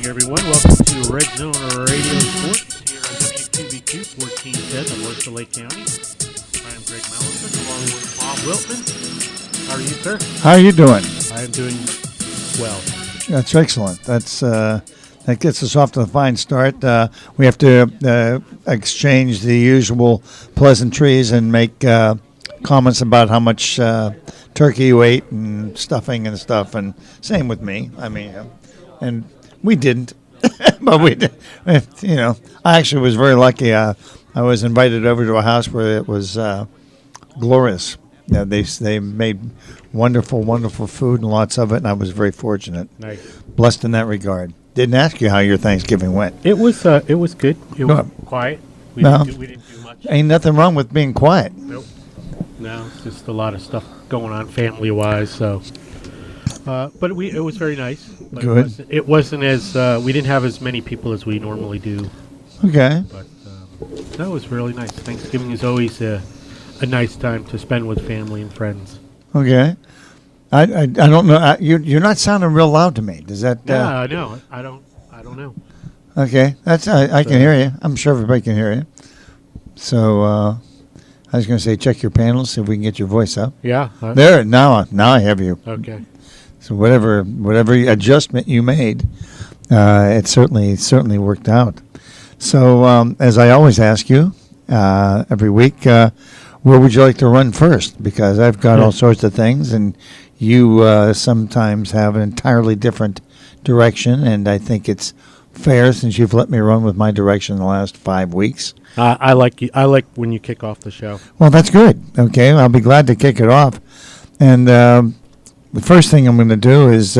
everyone. Welcome to Red Zone Radio Sports here on WQBQ 1410 in Oyster Lake County. I'm Greg Malanczuk along with Bob Wiltman. How are you, sir? How are you doing? I am doing well. That's excellent. That gets us off to a fine start. We have to exchange the usual pleasantries and make comments about how much turkey you ate and stuffing and stuff, and same with me. I mean, and we didn't, but we did. You know, I actually was very lucky. I was invited over to a house where it was glorious. Yeah, they made wonderful, wonderful food and lots of it, and I was very fortunate. Nice. Blessed in that regard. Didn't ask you how your Thanksgiving went. It was good. It was quiet. We didn't do much. Ain't nothing wrong with being quiet. Nope. No, it's just a lot of stuff going on family-wise. So, but it was very nice. But Good. It wasn't as we didn't have as many people as we normally do. Okay. But that was really nice. Thanksgiving is always a nice time to spend with family and friends. Okay. I don't know. You're not sounding real loud to me. Does that? Yeah, I know. I don't know. Okay. That's I can hear you. I'm sure everybody can hear you. So I was going to say, check your panels, see if we can get your voice up. Yeah. There. Now I have you. Okay. So whatever adjustment you made, it certainly worked out. So as I always ask you every week, where would you like to run first? Because I've got all sorts of things, and you sometimes have an entirely different direction, and I think it's fair since you've let me run with my direction the last 5 weeks. I like when you kick off the show. Well, that's good. Okay, I'll be glad to kick it off. And the first thing I'm going to do is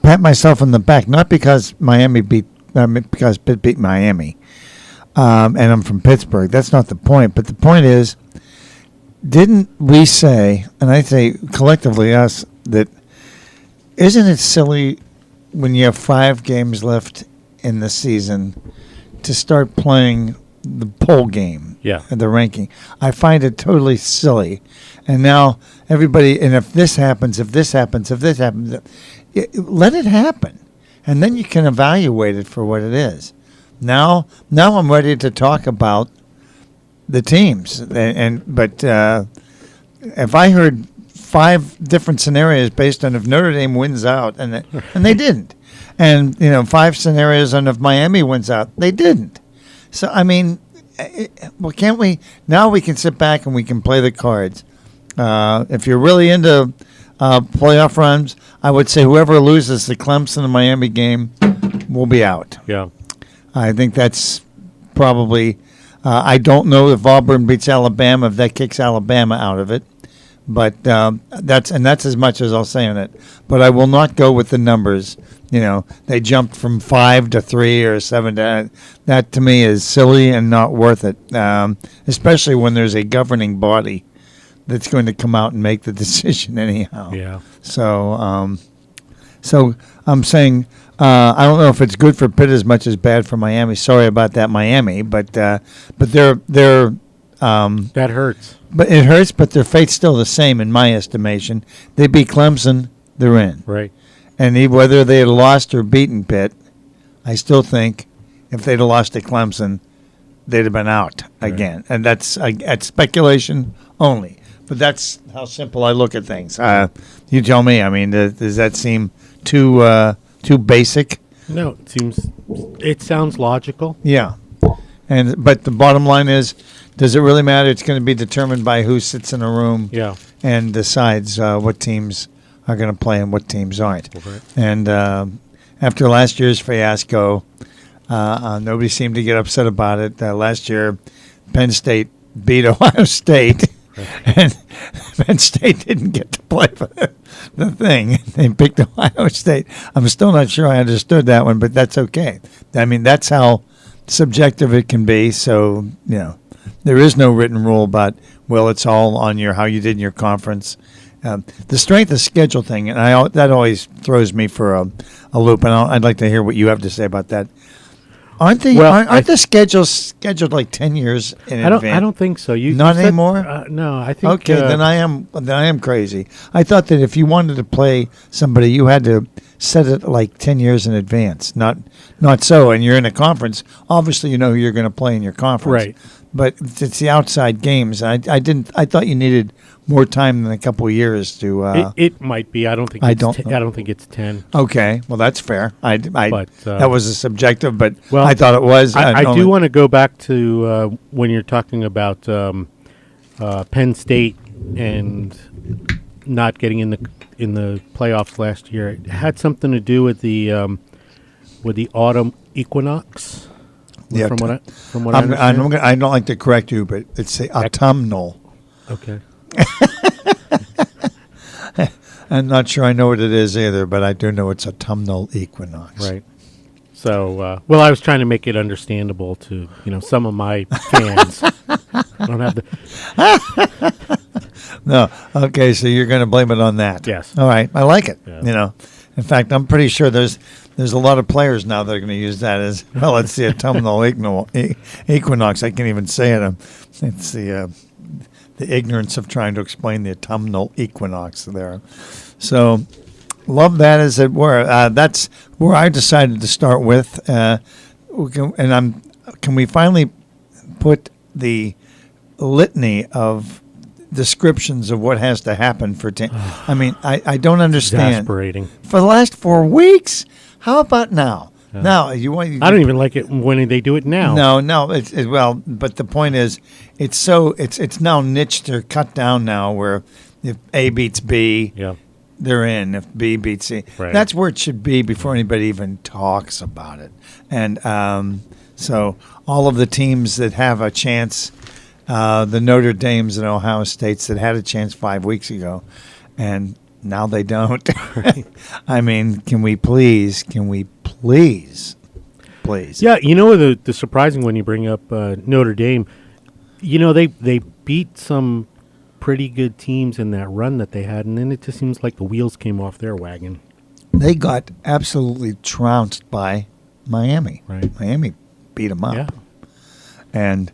pat myself on the back, not because because Pitt beat Miami, and I'm from Pittsburgh. That's not the point. But the point is, didn't we say, and I say collectively us, that isn't it silly when you have 5 games left in the season to start playing the poll game, the ranking? I find it totally silly. And now everybody, and if this happens, let it happen. And then you can evaluate it for what it is. Now I'm ready to talk about the teams. But if I heard 5 different scenarios based on if Notre Dame wins out, and they didn't, and 5 scenarios on if Miami wins out, they didn't. So I mean, well, can't we? Now we can sit back and we can play the cards. If you're really into playoff runs, I would say whoever loses the Clemson and Miami game will be out. Yeah, I think that's probably. I don't know if Auburn beats Alabama, if that kicks Alabama out of it. But that's as much as I'll say on it. But I will not go with the numbers. They jumped from 5 to 3 or 7 to that. To me is silly and not worth it. Especially when there's a governing body that's going to come out and make the decision anyhow. Yeah. So I'm saying I don't know if it's good for Pitt as much as bad for Miami. Sorry about that, Miami. But they're that hurts. But it hurts, but their fate's still the same in my estimation. They beat Clemson, they're in. Right. And whether they had lost or beaten Pitt, I still think if they'd have lost to Clemson, they'd have been out again. And that's speculation only. But that's how simple I look at things. You tell me. I mean, does that seem too basic? No, it sounds logical. Yeah. But the bottom line is, does it really matter? It's going to be determined by who sits in a room and decides what teams are going to play and what teams aren't. Okay. And after last year's fiasco, nobody seemed to get upset about it. Last year, Penn State beat Ohio State, and Penn State didn't get to play for the thing. They picked Ohio State. I'm still not sure I understood that one, but that's okay. I mean, that's how subjective it can be. So, there is no written rule about, well, it's all on how you did in your conference. The strength of schedule thing, and that always throws me for a loop, and I'd like to hear what you have to say about that. Aren't the schedules scheduled like 10 years in advance? I don't think so. Not anymore? No, I think. Okay, then I am crazy. I thought that if you wanted to play somebody, you had to set it like 10 years in advance. Not so. And you're in a conference. Obviously, you know who you're going to play in your conference. Right. But it's the outside games. I thought you needed more time than a couple of years to. It might be. I don't think. I don't think it's 10. Okay, well that's fair. But, that was a subjective, but well, I thought it was. I do want to go back to when you're talking about Penn State and not getting in the playoffs last year. It had something to do with the autumn equinox. Yeah, from what I understand. I don't like to correct you, but it's the autumnal. Okay. I'm not sure I know what it is either, but I do know it's autumnal equinox. Right. So, I was trying to make it understandable to some of my fans. I don't have the. No. Okay, so you're going to blame it on that. Yes. All right. I like it. Yeah. In fact, I'm pretty sure there's a lot of players now that are going to use that as well. It's the autumnal equinox. I can't even say it. It's the ignorance of trying to explain the autumnal equinox there. So, love that as it were. That's where I decided to start with. Can we finally put the litany of descriptions of what has to happen for I mean, I don't understand. Exasperating. For the last 4 weeks? How about now? Now you want. I don't even like it when they do it now. No. Well, but the point is, it's now niched or cut down now. Where if A beats B, they're in. If B beats C, that's where it should be before anybody even talks about it. And so all of the teams that have a chance, the Notre Dames and Ohio States that had a chance 5 weeks ago, and now they don't. I mean, can we please? Yeah, the surprising when you bring up Notre Dame, they beat some pretty good teams in that run that they had, and then it just seems like the wheels came off their wagon. They got absolutely trounced by Miami. Right. Miami beat them up. Yeah. And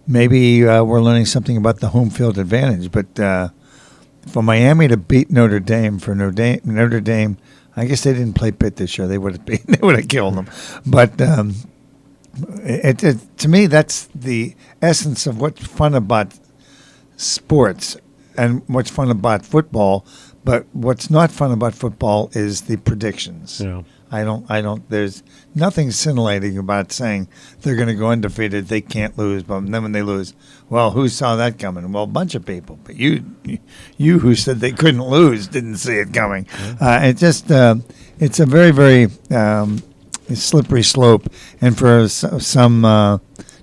maybe we're learning something about the home field advantage, but for Miami to beat Notre Dame, I guess they didn't play Pitt this year. They would have killed them. But to me, that's the essence of what's fun about sports and what's fun about football. But what's not fun about football is the predictions. Yeah. I don't. There's nothing scintillating about saying they're going to go undefeated. They can't lose, but then when they lose, well, who saw that coming? Well, a bunch of people, but you who said they couldn't lose didn't see it coming. It's a very, very slippery slope, and for some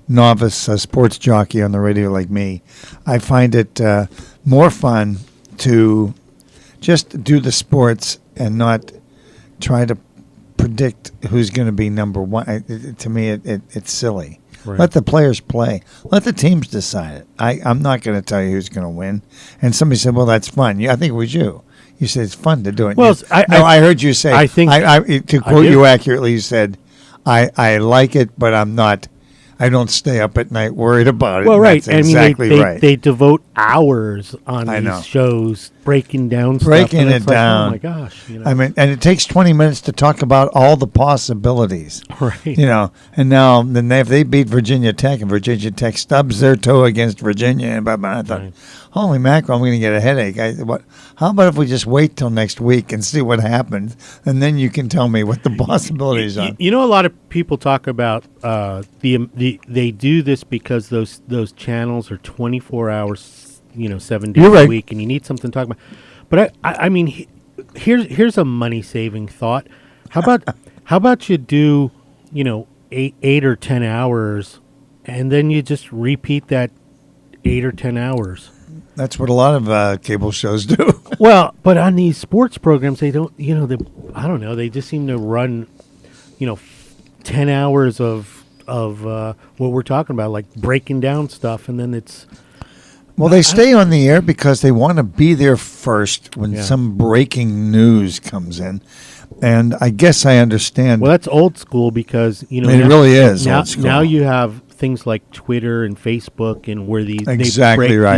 novice sports jockey on the radio like me, I find it more fun to just do the sports and not try to predict who's going to be number one. To me, it's silly. Right. Let the players play. Let the teams decide it. I'm not going to tell you who's going to win. And somebody said, "Well, that's fun." I think it was you. You said it's fun to do it. Well, I heard you say. I think to quote you accurately, you said, "I like it, but I'm not. I don't stay up at night worried about it." Well, right. That's exactly right. They devote hours on these shows breaking down stuff. Breaking it down. Oh, my gosh. I mean, and it takes 20 minutes to talk about all the possibilities. Right. And now if they beat Virginia Tech and Virginia Tech stubs their toe against Virginia, and I thought, holy mackerel, I'm going to get a headache. How about if we just wait till next week and see what happens, and then you can tell me what the possibilities are. A lot of people talk about they do this because those channels are 24 hours, 7 days a week, and you need something to talk about. But I mean, here's a money saving thought. How about you do 8 or 10 hours, and then you just repeat that 8 or 10 hours. That's what a lot of cable shows do. Well, but on these sports programs, they don't. I don't know. They just seem to run, 10 hours of what we're talking about, like breaking down stuff, and then it's. Well, they stay on the air because they want to be there first when some breaking news comes in. And I guess I understand. Well, that's old school because, it really is now, old school. Now you have things like Twitter and Facebook and where they break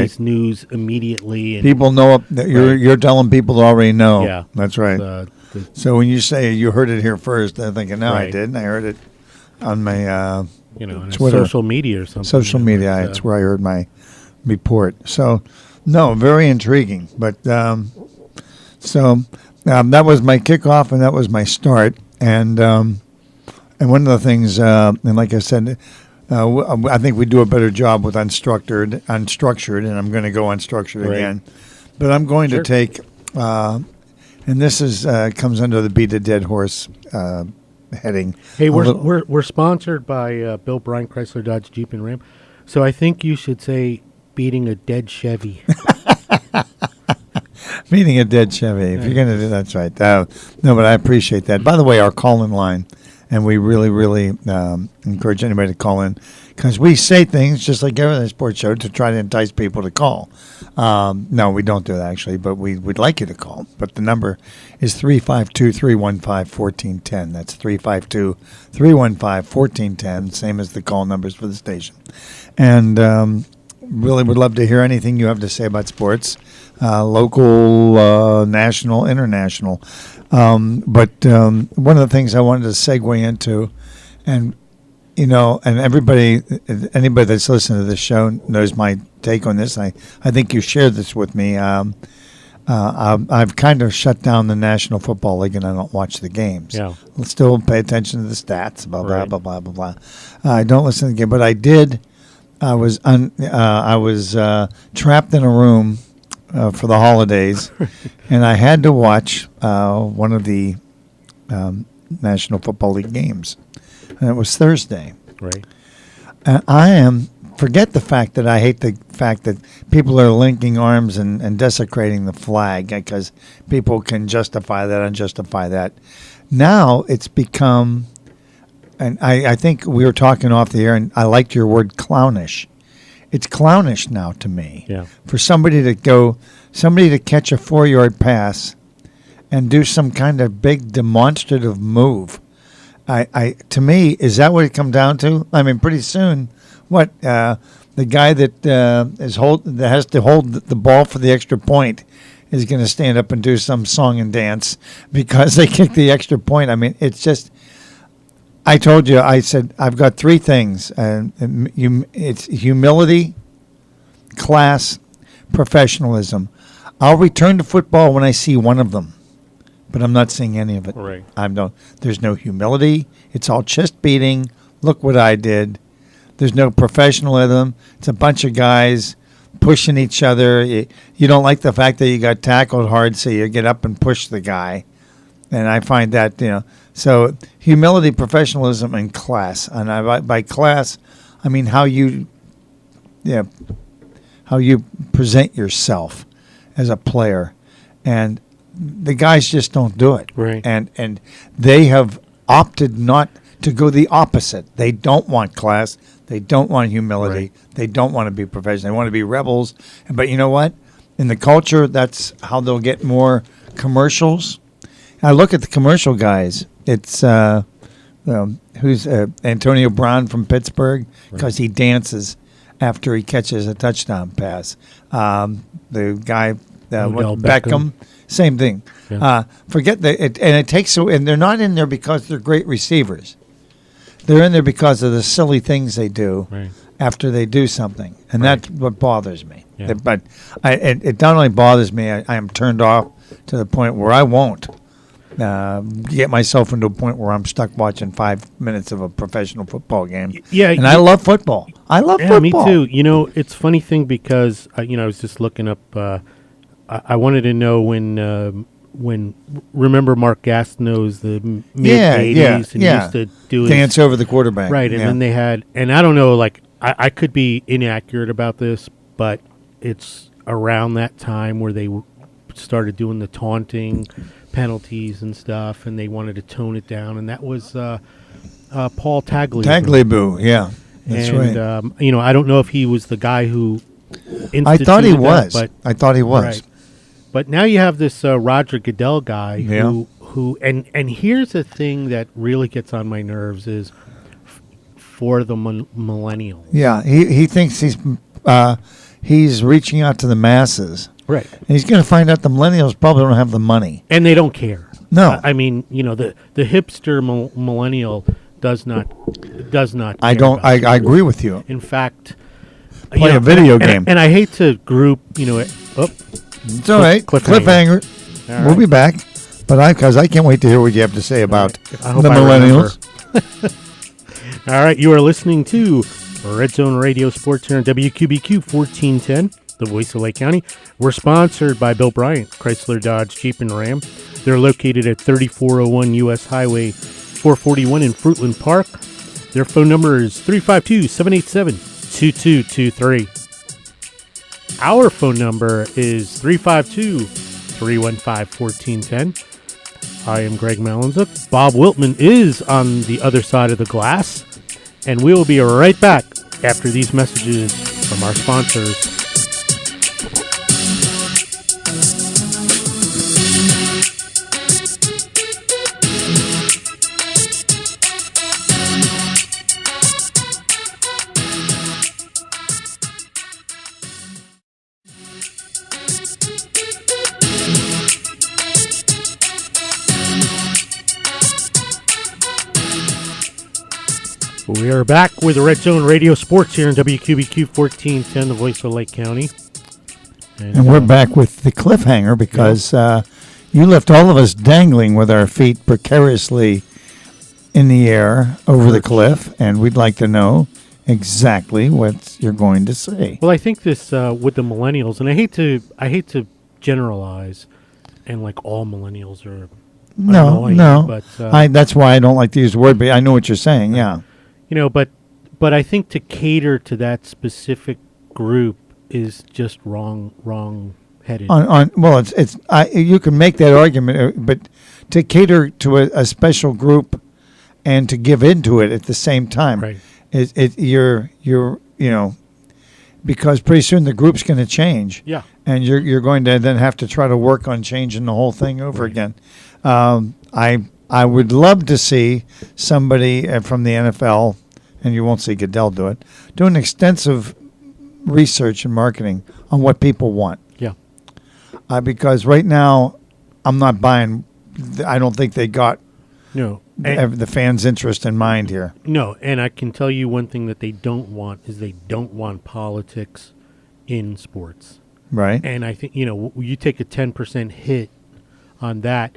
these news immediately. And people know you're telling people to already know. Yeah. That's right. So when you say you heard it here first, I'm thinking, no, I Right. didn't. I heard it on my on Twitter. social media or something. Social media. It's where I heard my report. So, no, very intriguing. But that was my kickoff, and that was my start. And one of the things, and like I said, I think we do a better job with unstructured, and I'm going to go unstructured Right. again. But I'm going Sure. to take, and this is comes under the beat a dead horse heading. Hey, A little- we're sponsored by Bill Bryant Chrysler Dodge Jeep and Ram, so I think you should say beating a dead Chevy. Meeting a dead Chevy. If you're going to do that's right. No, but I appreciate that. By the way, our call-in line, and we really, really encourage anybody to call in because we say things just like every other sports show to try to entice people to call. No, we don't do that actually, but we'd like you to call. But the number is 352-315-1410. That's 352-315-1410, same as the call numbers for the station. And really would love to hear anything you have to say about sports. Local, national, international. But one of the things I wanted to segue into, and and anybody that's listening to this show knows my take on this. I think you shared this with me. I've kind of shut down the National Football League, and I don't watch the games. Yeah. I'll still pay attention to the stats, blah blah Right. blah blah blah blah. I don't listen to the game, but I did. I was trapped in a room for the holidays, and I had to watch one of the National Football League games, and it was Thursday. Right. And forget the fact that I hate the fact that people are linking arms and desecrating the flag because people can justify that, unjustify that. Now it's become, and I think we were talking off the air, and I liked your word clownish. It's clownish now to me. Yeah. For somebody to catch a 4-yard pass and do some kind of big demonstrative move. To me, is that what it comes down to? I mean, pretty soon, the guy that has to hold the ball for the extra point is going to stand up and do some song and dance because they kicked the extra point. I mean, it's just. I told you. I said I've got three things, and it's humility, class, professionalism. I'll return to football when I see one of them, but I'm not seeing any of it. Right. There's no humility. It's all chest beating. Look what I did. There's no professionalism. It's a bunch of guys pushing each other. You don't like the fact that you got tackled hard, so you get up and push the guy. And I find that, so humility, professionalism, and class. And by class, I mean how you present yourself as a player. And the guys just don't do it. Right. And they have opted not to go the opposite. They don't want class. They don't want humility. Right. They don't want to be professional. They want to be rebels. But you know what? In the culture, that's how they'll get more commercials. I look at the commercial guys. It's who's Antonio Brown from Pittsburgh because he dances after he catches a touchdown pass. The guy Odell Beckham, same thing. Yeah. Forget that, and it takes. And they're not in there because they're great receivers. They're in there because of the silly things they do after they do something, and that's what bothers me. Yeah. But it not only bothers me, I am turned off to the point where I won't get myself into a point where I'm stuck watching 5 minutes of a professional football game. Yeah, and I love football. I love Yeah, football. me too. It's a funny thing because I was just looking up. I wanted to know when remember Mark Gastineau's the mid '80s and he used to do dance over the quarterback, right, and then they had, and I don't know, like I could be inaccurate about this, but it's around that time where they started doing the taunting penalties and stuff, and they wanted to tone it down, and that was Paul Tagliabue. Tagliabue, yeah, that's right. I don't know if he was the guy who instituted I thought he that, was. but I thought he was. right. But now you have this Roger Goodell guy who and here's the thing that really gets on my nerves is for the millennials. Yeah, he thinks he's reaching out to the masses. Right. And he's going to find out the millennials probably don't have the money. And they don't care. No. I mean, the hipster millennial does not I care don't. about I sports. agree with you. In fact, Play a video game. And I hate to group, It's all right. cliffhanger. Cliffhanger. All We'll right. be back. But I can't wait to hear what you have to say about I hope the I millennials. All right, you are listening to Red Zone Radio Sports here on WQBQ 1410, the voice of Lake County. We're sponsored by Bill Bryant, Chrysler, Dodge, Jeep, and Ram. They're located at 3401 U.S. Highway 441 in Fruitland Park. Their phone number is 352-787-2223. Our phone number is 352-315-1410. I am Greg Malanczuk. Bob Wiltman is on the other side of the glass. And we will be right back after these messages from our sponsors. We are back with the Red Zone Radio Sports here in WQBQ 1410, the voice of Lake County. And we're back with the cliffhanger because you left all of us dangling with our feet precariously in the air over the cliff, and we'd like to know exactly what you're going to say. Well, I think this with the millennials, and I hate to generalize, and like all millennials are annoying, No. but That's why I don't like to use the word, but I know what you're saying. Yeah. but I think to cater to that specific group is just wrong headed. You can make that argument, but to cater to a special group and to give into it at the same time, Right. because pretty soon the group's going to change. Yeah. And you're going to then have to try to work on changing the whole thing over again. I would love to see somebody from the NFL, and you won't see Goodell do it, do an extensive research and marketing on what people want. Yeah. Because right now, I'm not buying. I don't think they got No. the fans' interest in mind here. No, and I can tell you one thing that they don't want is they don't want politics in sports. Right. And I think, you take a 10% hit on that,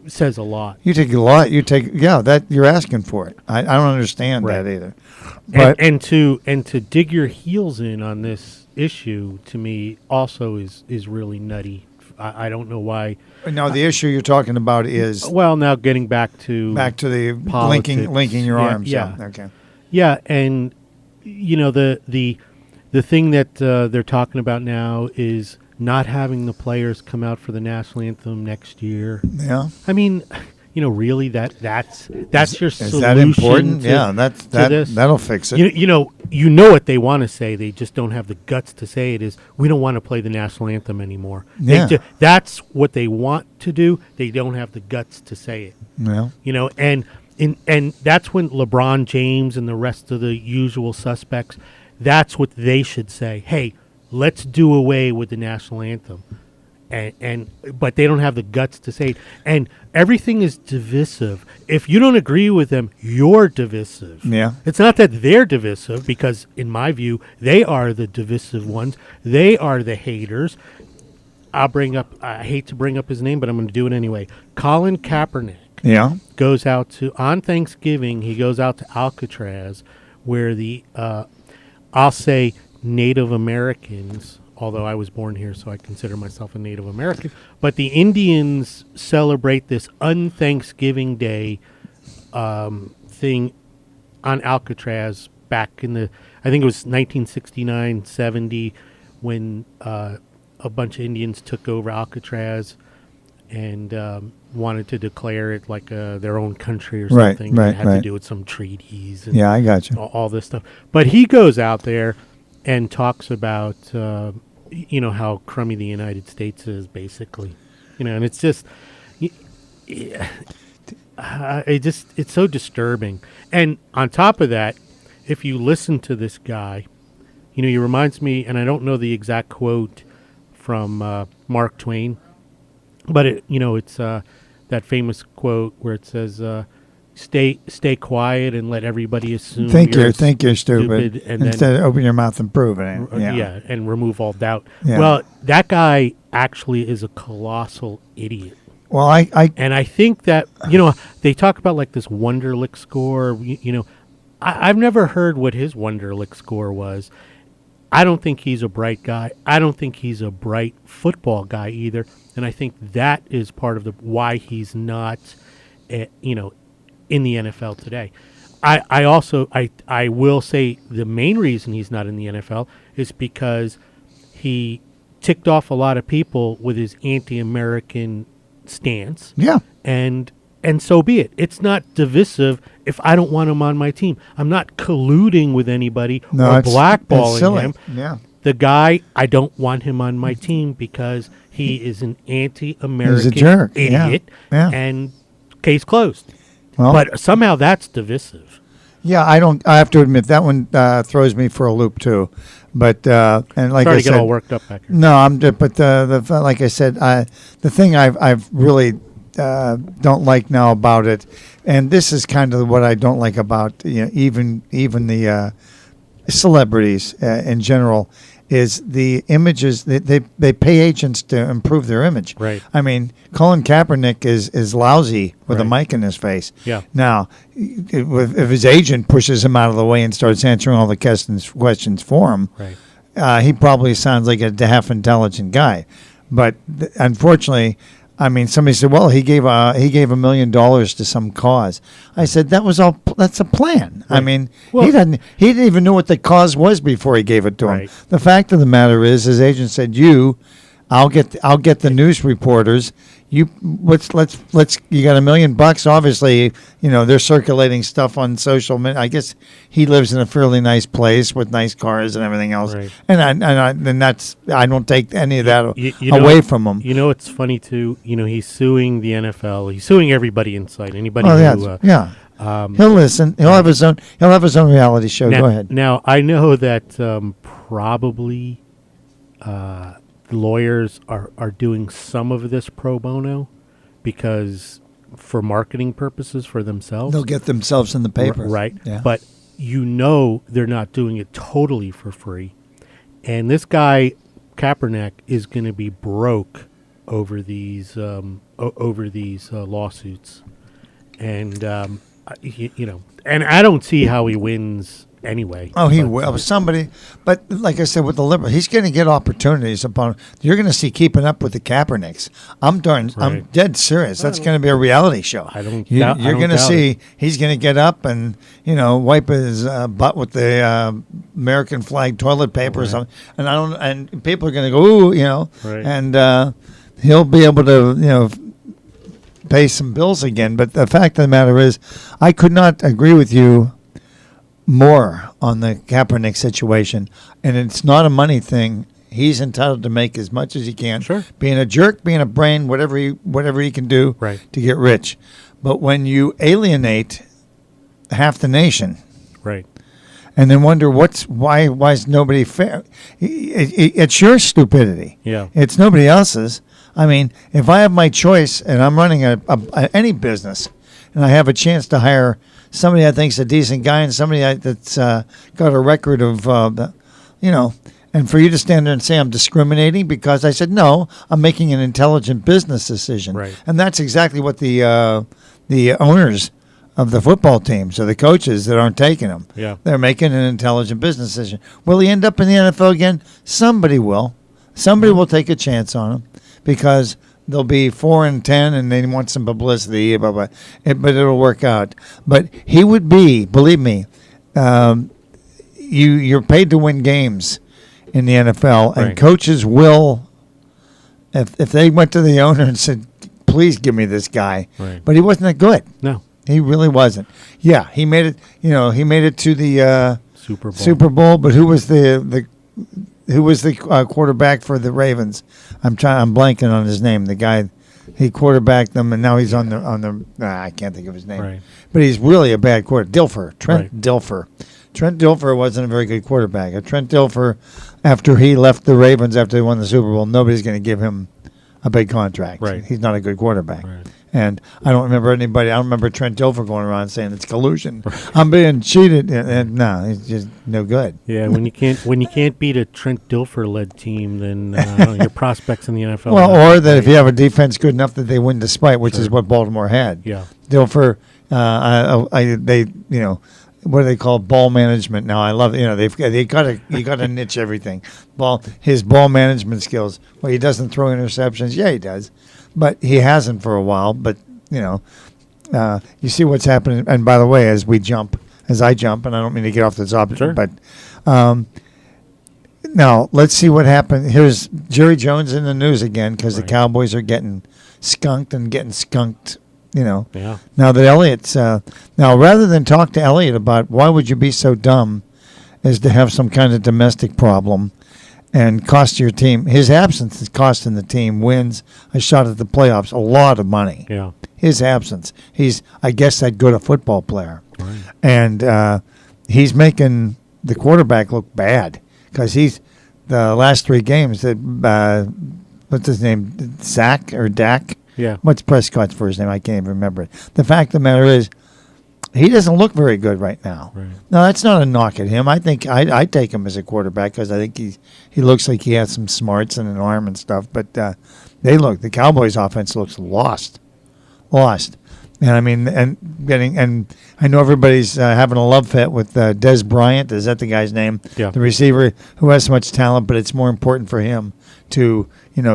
says a lot. You take a lot. That you're asking for it. I don't understand Right. that either. But And to dig your heels in on this issue, to me, also is really nutty. I don't know why. now the issue you're talking about is Well, now getting back to the politics. linking your Yeah, arms. yeah. Okay. Yeah, and the thing that they're talking about now is not having the players come out for the national anthem next year. Yeah. I mean, really that's your solution. Is that important? To this? That'll fix it. You know what they want to say. They just don't have the guts to say it. Is we don't want to play the national anthem anymore. Yeah. That's what they want to do. They don't have the guts to say it. Yeah. And that's when LeBron James and the rest of the usual suspects, that's what they should say. Hey, let's do away with the national anthem. But they don't have the guts to say it. And everything is divisive. If you don't agree with them, you're divisive. Yeah. It's not that they're divisive, because in my view, they are the divisive ones. They are the haters. I hate to bring up his name, but I'm going to do it anyway. Colin Kaepernick. Yeah. Goes out on Thanksgiving, he goes out to Alcatraz, where the, I'll say Native Americans, although I was born here, so I consider myself a Native American, but the Indians celebrate this un-Thanksgiving Day thing on Alcatraz back in I think it was 1969, 70, when a bunch of Indians took over Alcatraz and wanted to declare it like their own country or something. Right, it had to do with some treaties and I got you. all this stuff. But he goes out there and talks about how crummy the United States is, basically. And it's just it's so disturbing. And on top of that, if you listen to this guy, he reminds me, and I don't know the exact quote, from Mark Twain, but it's that famous quote where it says, "Stay quiet and let everybody assume think you're stupid, and instead then of open your mouth and prove it." Yeah. and remove all doubt." Yeah. Well, that guy actually is a colossal idiot. Well, I think that they talk about like this Wonderlic score. I've never heard what his Wonderlic score was. I don't think he's a bright guy. I don't think he's a bright football guy either. And I think that is part of why he's not, in the NFL today. I will say the main reason he's not in the NFL is because he ticked off a lot of people with his anti-American stance. Yeah. And so be it. It's not divisive if I don't want him on my team. I'm not colluding with anybody or blackballing him. Yeah. The guy, I don't want him on my team because he is an anti-American He's a jerk. idiot. Yeah. And case closed. Well, But somehow that's divisive. yeah, I have to admit that one throws me for a loop too. But and like Sorry I to said, get all worked up back here. no, but like I said, the thing I've really don't like now about it, and this is kind of what I don't like about even the celebrities in general, is the images they pay agents to improve their image. Right. I mean, Colin Kaepernick is lousy with a Right. mic in his face. Yeah. Now, if his agent pushes him out of the way and starts answering all the questions for him, Right. he probably sounds like a half intelligent guy. But unfortunately, I mean, somebody said, "Well, he gave $1 million to some cause." I said, "That's a plan." Right. I mean, Well- he didn't even know what the cause was before he gave it to him. Right. The fact of the matter is, his agent said, I'll get the news reporters. You let's you got $1 million. Obviously, they're circulating stuff on social media. I guess he lives in a fairly nice place with nice cars and everything else. Right. And I don't take any of that You away from him. It's funny too. He's suing the NFL. He's suing everybody in sight. Anybody Oh, who yeah. He'll listen. He'll have his own. He'll have his own reality show. Now, Go ahead. Now I know that probably lawyers are doing some of this pro bono because for marketing purposes for themselves. They'll get themselves in the paper. Right. Yeah. But they're not doing it totally for free. And this guy Kaepernick is going to be broke over these lawsuits. And and I don't see how he wins anyway. Oh, he will. Somebody, but like I said, with the liberal, he's going to get opportunities upon. You're going to see Keeping Up with the Kaepernicks. I'm Right. dead serious. That's going to be a reality show. You're going to see he's going to get up and wipe his butt with the American flag toilet paper or something. And people are going to go ooh, Right. and he'll be able to pay some bills again. But the fact of the matter is, I could not agree with you more on the Kaepernick situation, and it's not a money thing. He's entitled to make as much as he can. Sure. Being a jerk, being a brain, whatever he can do Right. to get rich. But when you alienate half the nation, Right. and then wonder why is nobody fair? It's your stupidity. Yeah. It's nobody else's. I mean, if I have my choice and I'm running any business, and I have a chance to hire somebody I think's a decent guy and somebody that's got a record of, and for you to stand there and say I'm discriminating because I said no, I'm making an intelligent business decision, Right. And that's exactly what the owners of the football teams or the coaches that aren't taking them, Yeah. they're making an intelligent business decision. Will he end up in the NFL again? Somebody will. Somebody will take a chance on him because they'll be 4-10, and they want some publicity, blah, blah. But it'll work out. But he would be, believe me, you're paid to win games in the NFL, and Right. coaches will, if they went to the owner and said, "Please give me this guy," Right. but he wasn't that good. No. He really wasn't. Yeah, he made it. He made it to the Super Bowl. Super Bowl. But who was the quarterback for the Ravens? I'm blanking on his name. The guy, he quarterbacked them, and now he's on the. I can't think of his name. Right. But he's really a bad quarterback. Trent Right. Dilfer. Trent Dilfer wasn't a very good quarterback. Trent Dilfer, after he left the Ravens after they won the Super Bowl, nobody's going to give him a big contract. Right. He's not a good quarterback. Right. And I don't remember Trent Dilfer going around saying it's collusion. I'm being cheated. And no, he's just no good. Yeah, when you can't beat a Trent Dilfer led team, then your prospects in the NFL. Well, or that if you have a defense good enough that they win despite, which is what Baltimore had. Yeah. Dilfer, what do they call ball management now? I love it. You got to niche everything. His ball management skills. Well, he doesn't throw interceptions. Yeah, he does, but he hasn't for a while. But you see what's happening. And by the way, as I jump, and I don't mean to get off the topic, but now let's see what happened. Here's Jerry Jones in the news again because the Cowboys are getting skunked. Yeah. Now that Elliott's now rather than talk to Elliott about why would you be so dumb as to have some kind of domestic problem and cost your team, his absence is costing the team wins, a shot at the playoffs, a lot of money. Yeah. His absence. He's, I guess, that good a football player. Right. And he's making the quarterback look bad because he's the last 3 games that what's his name, Zach or Dak? Yeah. What's Prescott's first name? I can't even remember it. The fact of the matter is, he doesn't look very good right now. Right. No, that's not a knock at him. I think I'd take him as a quarterback because I think he looks like he has some smarts and an arm and stuff. But the Cowboys' offense looks lost. And I mean, and I know everybody's having a love fit with Dez Bryant. Is that the guy's name? Yeah. The receiver who has so much talent, but it's more important for him to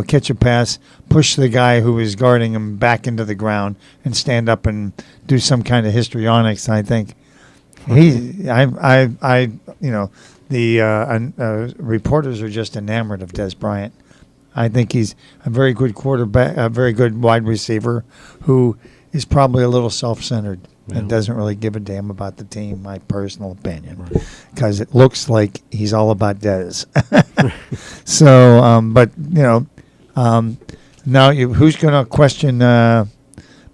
catch a pass, push the guy who is guarding him back into the ground, and stand up and do some kind of histrionics. I think reporters are just enamored of Dez Bryant. I think he's a very good quarterback, a very good wide receiver who is probably a little self-centered and doesn't really give a damn about the team, my personal opinion, because it looks like he's all about Dez. So, now who's going to question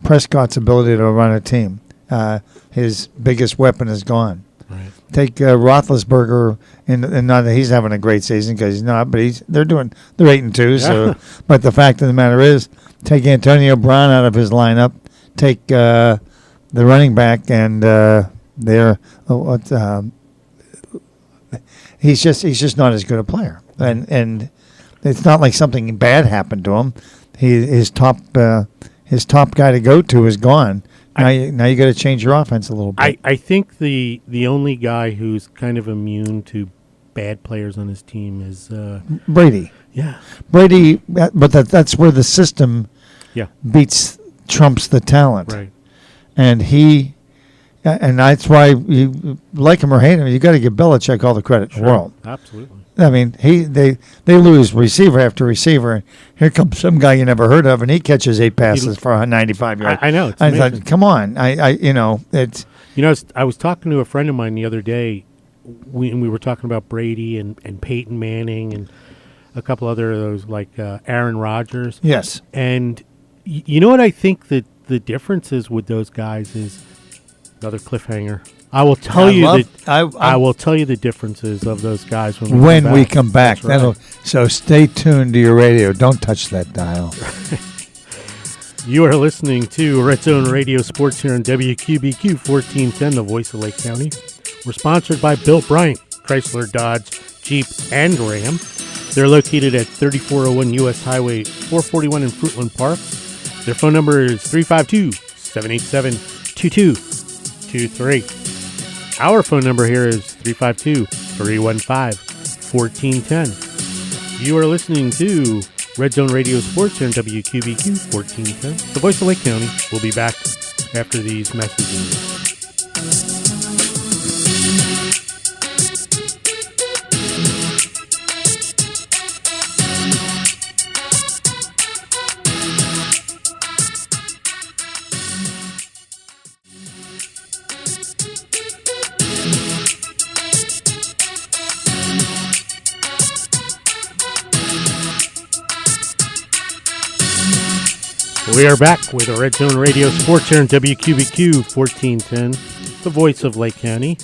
Prescott's ability to run a team? His biggest weapon is gone. Right. Take Roethlisberger, and not that he's having a great season because he's not, but they're 8-2. Yeah. So, but the fact of the matter is, take Antonio Brown out of his lineup, take the running back, and he's just not as good a player, and it's not like something bad happened to him. His top guy to go to is gone. Now you got to change your offense a little bit. I think the only guy who's kind of immune to bad players on his team is Brady. Yeah. Brady, but that's where the system trumps the talent. Right. And and that's why you like him or hate him, you got to give Belichick all the credit in the world. Absolutely. I mean, they lose receiver after receiver, and here comes some guy you never heard of, and he catches 8 passes for 95 yards. I know. It's I amazing. thought, come on, it's. I was talking to a friend of mine the other day. We were talking about Brady and Peyton Manning and a couple other of those like Aaron Rodgers. Yes. And you know what I think that the difference is with those guys is another cliffhanger. I will tell I will tell you the differences of those guys when we come back. That's right. So stay tuned to your radio. Don't touch that dial. You are listening to Red Zone Radio Sports here on WQBQ 1410, the voice of Lake County. We're sponsored by Bill Bryant, Chrysler, Dodge, Jeep, and Ram. They're located at 3401 U.S. Highway 441 in Fruitland Park. Their phone number is 352-787-2223. Our phone number here is 352-315-1410. You are listening to Red Zone Radio Sports here on WQBQ 1410, the voice of Lake County. We'll be back after these messages. We are back with the Red Zone Radio Sports here on WQBQ 1410, the voice of Lake County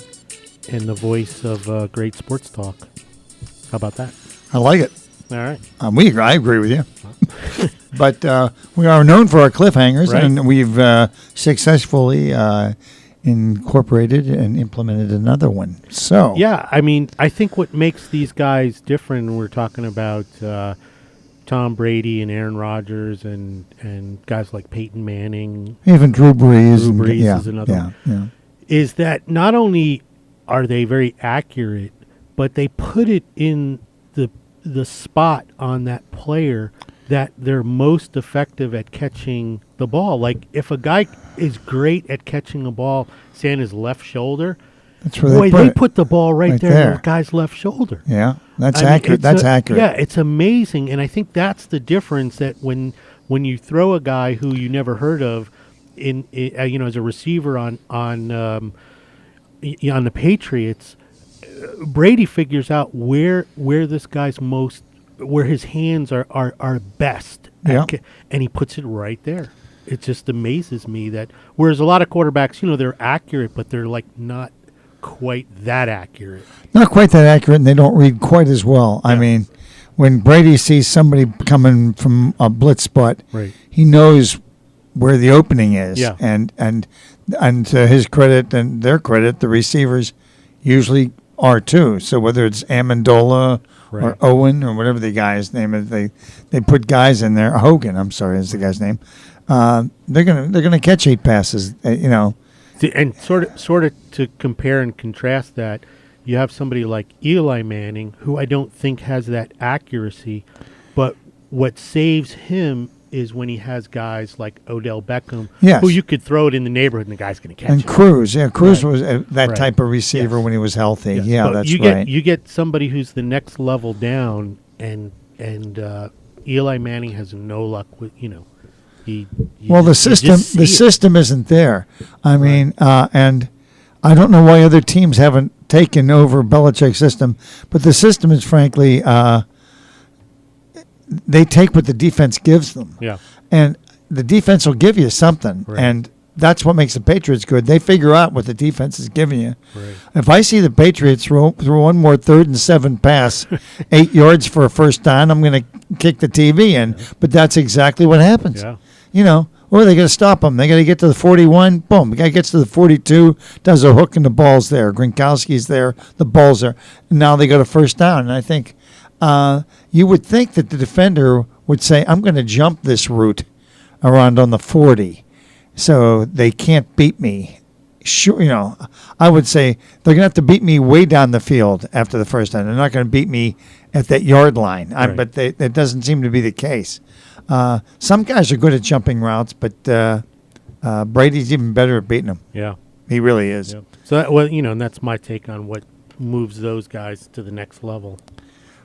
and the voice of great sports talk. How about that? I like it. All right. I agree with you. But we are known for our cliffhangers, Right. and we've successfully incorporated and implemented another one. So Yeah, I mean, I think what makes these guys different, we're talking about Tom Brady and Aaron Rodgers and guys like Peyton Manning, even Drew Brees. Drew Brees yeah, is another one. Yeah. Is that not only are they very accurate, but they put it in the spot on that player that they're most effective at catching the ball. Like if a guy is great at catching a ball, say on his left shoulder, That's where they put the ball right there on the guy's left shoulder. Yeah, that's I mean, accurate. That's accurate. Yeah, it's amazing, and I think that's the difference. That when you throw a guy who you never heard of in as a receiver on the Patriots, Brady figures out where this guy's where his hands are best, Yeah. and he puts it right there. It just amazes me that whereas a lot of quarterbacks, they're accurate, but they're like not quite that accurate. Not quite that accurate, and they don't read quite as well. Yeah. I mean, when Brady sees somebody coming from a blitz spot, Right. he knows where the opening is. Yeah. And to his credit and their credit, the receivers usually are too. So whether it's Amendola Right. or Owen or whatever the guy's name is, they put guys in there. Hogan, I'm sorry, is the guy's name. They're gonna catch 8 passes. And sort of to compare and contrast that, you have somebody like Eli Manning, who I don't think has that accuracy, but what saves him is when he has guys like Odell Beckham, Yes. who you could throw it in the neighborhood and the guy's going to catch And it. Cruz, Cruz Right. was that Right. type of receiver Yes. when he was healthy. Yes. Yeah, But that's you right. You get somebody who's the next level down, and Eli Manning has no luck with The system isn't there. I mean, and I don't know why other teams haven't taken over Belichick's system, but the system is frankly they take what the defense gives them. Yeah. And the defense will give you something, Right. and that's what makes the Patriots good. They figure out what the defense is giving you. Right. If I see the Patriots throw one more 3rd and 7 pass, 8 yards for a first down, I'm going to kick the TV in. But that's exactly what happens. Yeah. Or they got to stop them. They got to get to the 41. Boom. The guy gets to the 42, does a hook, and the ball's there. Gronkowski's there. The ball's there. And now they got a first down. And I think you would think that the defender would say, I'm going to jump this route around on the 40 so they can't beat me. Sure, I would say they're going to have to beat me way down the field after the first down. They're not going to beat me at that yard line. Right. But that doesn't seem to be the case. Some guys are good at jumping routes, but Brady's even better at beating them. Yeah. He really is. Yeah. So and that's my take on what moves those guys to the next level.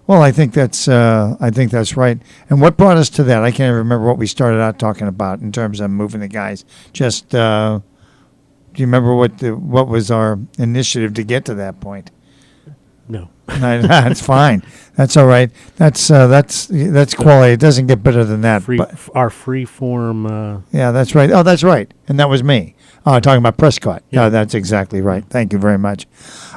Well, I think that's right. And what brought us to that? I can't even remember what we started out talking about in terms of moving the guys. Just do you remember what was our initiative to get to that point? No. That's fine. That's all right. That's quality. It doesn't get better than that. Our free form. Yeah, that's right. Oh, that's right. And that was me. Talking about Prescott. Yeah. Yeah, that's exactly right. Thank you very much.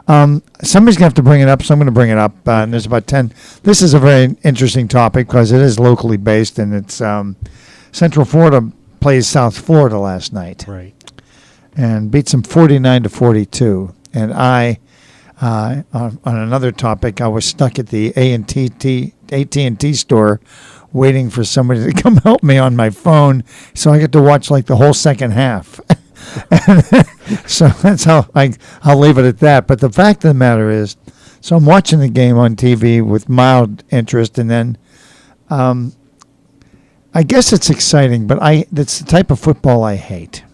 Somebody's going to have to bring it up, so I'm going to bring it up. And there's about 10. This is a very interesting topic because it is locally based, and it's Central Florida plays South Florida last night. Right. And beats them 49-42. And on another topic, I was stuck at the AT&T store waiting for somebody to come help me on my phone, so I get to watch like the whole second half. So that's how I'll leave it at that. But the fact of the matter is, so I'm watching the game on TV with mild interest, and then I guess it's exciting, but that's the type of football I hate.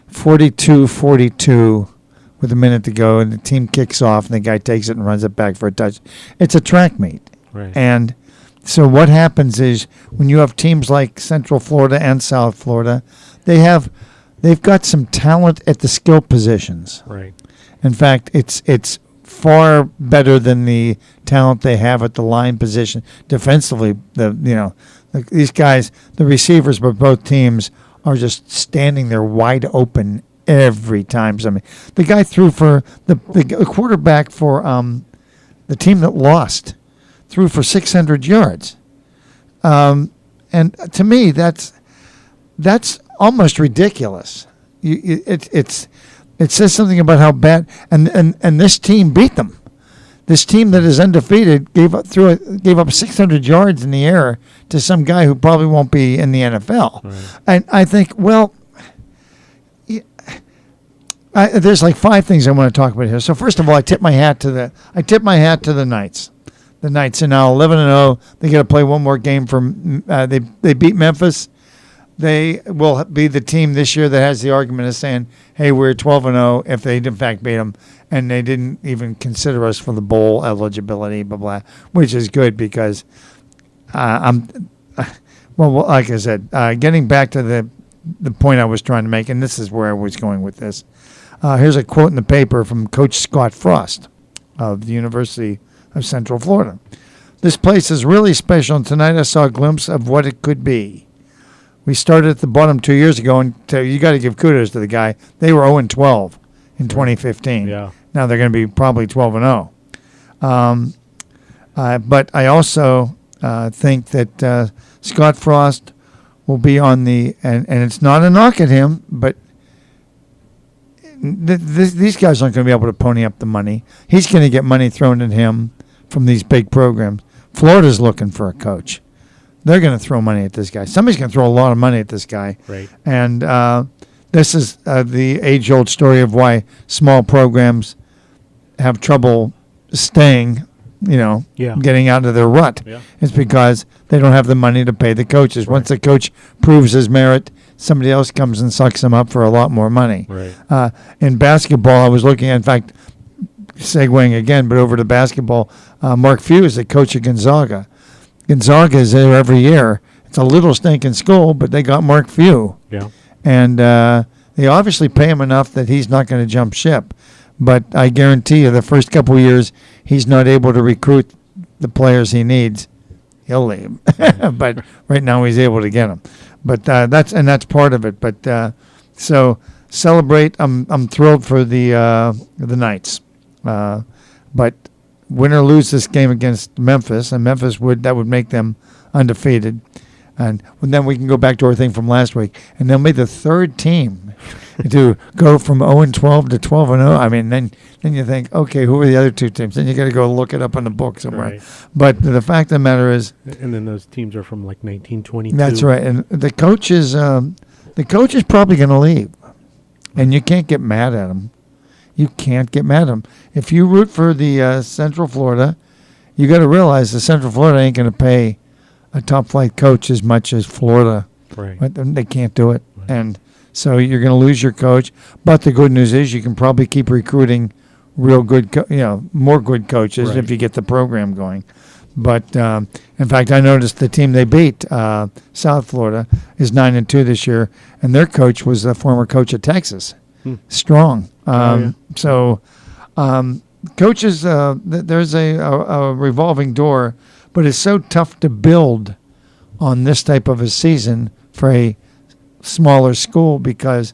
42-42 with a minute to go, and the team kicks off, and the guy takes it and runs it back for a touch. It's a track meet. Right. And so what happens is when you have teams like Central Florida and South Florida, they've got some talent at the skill positions. Right. In fact, it's far better than the talent they have at the line position defensively. These guys, the receivers for both teams, are just standing there wide open every time. The guy threw for the quarterback for the team that lost. threw for 600 yards. And to me, that's almost ridiculous. It says something about how bad, and this team beat them. This team that is undefeated gave up 600 yards in the air to some guy who probably won't be in the NFL. Right. And I think, well, there's like 5 things I want to talk about here. So first of all, I tip my hat to the Knights. The Knights are now 11-0. They got to play one more game from. They beat Memphis. They will be the team this year that has the argument of saying, "Hey, we're 12-0." If they in fact beat them, and they didn't even consider us for the bowl eligibility, blah blah, which is good because well, like I said, getting back to the point I was trying to make, and this is where I was going with this. Here's a quote in the paper from Coach Scott Frost of the University of Central Florida. "This place is really special, and tonight I saw a glimpse of what it could be. We started at the bottom 2 years ago, and you got to give kudos to the guy. They were 0-12 in 2015. Yeah. Now they're going to be probably 12-0. But I also think that Scott Frost will be on the, and it's not a knock at him, but these guys aren't going to be able to pony up the money. He's going to get money thrown at him from these big programs. Florida's looking for a coach. They're going to throw money at this guy. Somebody's going to throw a lot of money at this guy. Right. And this is the age-old story of why small programs have trouble staying, getting out of their rut. Yeah. It's because they don't have the money to pay the coaches. Right. Once the coach proves his merit, somebody else comes and sucks him up for a lot more money. Right. In basketball, I was looking at, in fact, segueing again, but over to basketball, Mark Few is the coach of Gonzaga. Gonzaga is there every year. It's a little stinking school, but they got Mark Few. Yeah. And they obviously pay him enough that he's not going to jump ship. But I guarantee you the first couple of years, he's not able to recruit the players he needs. He'll leave. But right now he's able to get them. But that's part of it. But so celebrate. I'm thrilled for the Knights. But win or lose this game against Memphis, and Memphis would make them undefeated, and then we can go back to our thing from last week, and they'll be the third team to go from 0-12 to 12-0. I mean, then you think, okay, who are the other 2 teams? Then you got to go look it up in the book somewhere. Right. But the fact of the matter is, and then those teams are from like 1922. That's right, and the coach is probably going to leave, and you can't get mad at him. You can't get mad at them. If you root for the Central Florida, you got to realize the Central Florida ain't going to pay a top-flight coach as much as Florida. Right. But they can't do it. Right. And so you're going to lose your coach. But the good news is you can probably keep recruiting real good, more good coaches if you get the program going. But, in fact, I noticed the team they beat, South Florida, is 9-2 this year, and their coach was the former coach of Texas. Strong. So coaches, there's a revolving door, but it's so tough to build on this type of a season for a smaller school because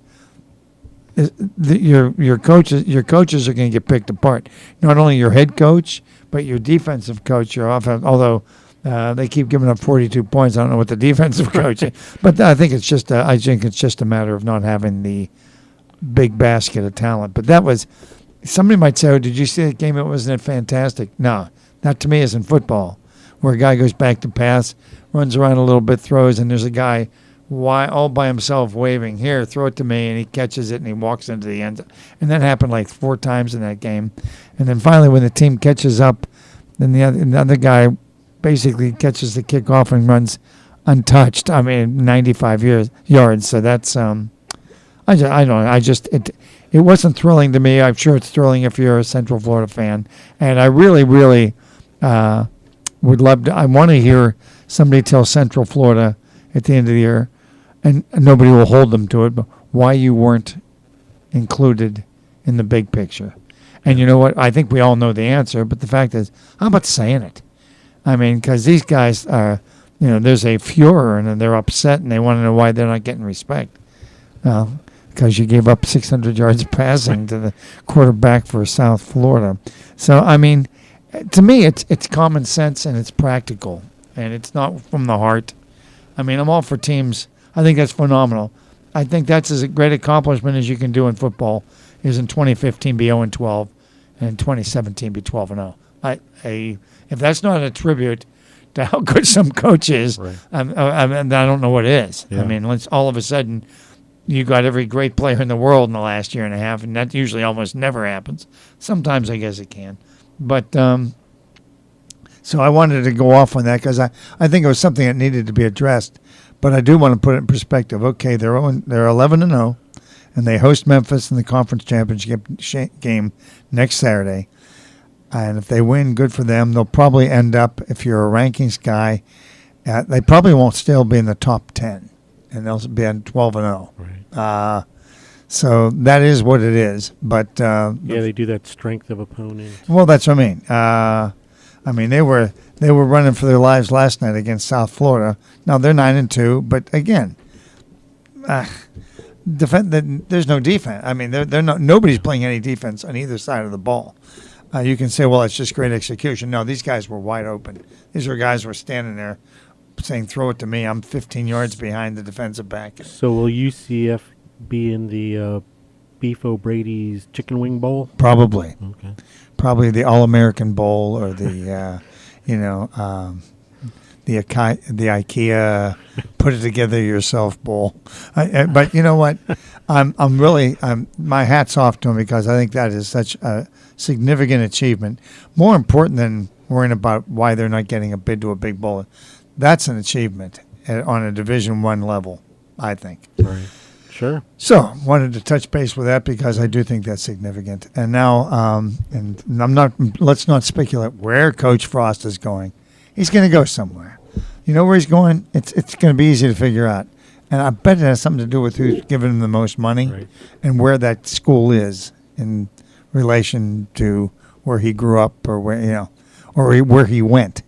your coaches are going to get picked apart. Not only your head coach, but your defensive coach, your offense. Although they keep giving up 42 points, I don't know what the defensive coach is, but I think it's just a matter of not having the big basket of talent. But that was, somebody might say, "Oh, did you see that game? Wasn't it fantastic?" No, that to me isn't football, where a guy goes back to pass, runs around a little bit, throws, and there's a guy all by himself waving, "Here, throw it to me," and he catches it and he walks into the end. And that happened like 4 times in that game. And then finally, when the team catches up, then the other guy basically catches the kickoff and runs untouched. I mean, 95 yards. So that's I don't know. It wasn't thrilling to me. I'm sure it's thrilling if you're a Central Florida fan. And I really, really would love to. I want to hear somebody tell Central Florida at the end of the year, and nobody will hold them to it, but why you weren't included in the big picture. And you know what? I think we all know the answer, but the fact is, how about saying it? I mean, because these guys are, there's a furor, and they're upset, and they want to know why they're not getting respect. Because you gave up 600 yards passing to the quarterback for South Florida. So, I mean, To me, it's common sense and it's practical, and it's not from the heart. I mean, I'm all for teams. I think that's phenomenal. I think that's as a great accomplishment as you can do in football. Is in 2015 be 0-12, and in 2017 be 12-0. If that's not a tribute to how good some coach is, right. I don't know what is. Yeah. I mean, all of a sudden, you got every great player in the world in the last year and a half, and that usually almost never happens. Sometimes I guess it can. But so I wanted to go off on that because I think it was something that needed to be addressed. But I do want to put it in perspective. Okay, they're 11-0, and they host Memphis in the conference championship game next Saturday. And if they win, good for them. They'll probably end up, if you're a rankings guy, they probably won't still be in the top 10, and they'll be at 12-0. Right. So that is what it is. But they do that strength of opponent. Well, that's what I mean. They were running for their lives last night against South Florida. Now they're 9-2, but again, there's no defense. I mean, they're not. Nobody's playing any defense on either side of the ball. You can say, well, it's just great execution. No, these guys were wide open. These were guys who were standing there saying, "Throw it to me. I'm 15 yards behind the defensive back." So will UCF be in the Beef O'Brady's Chicken Wing Bowl? Probably. Okay. Probably the All-American Bowl or the, the IKEA put it together yourself bowl. But you know what? My hat's off to him because I think that is such a significant achievement. More important than worrying about why they're not getting a bid to a big bowl. That's an achievement on a Division I level, I think. Right. Sure. So, wanted to touch base with that because I do think that's significant. And now, let's not speculate where Coach Frost is going. He's going to go somewhere. You know where he's going? It's going to be easy to figure out. And I bet it has something to do with who's giving him the most money, right, and where that school is in relation to where he grew up or where he went.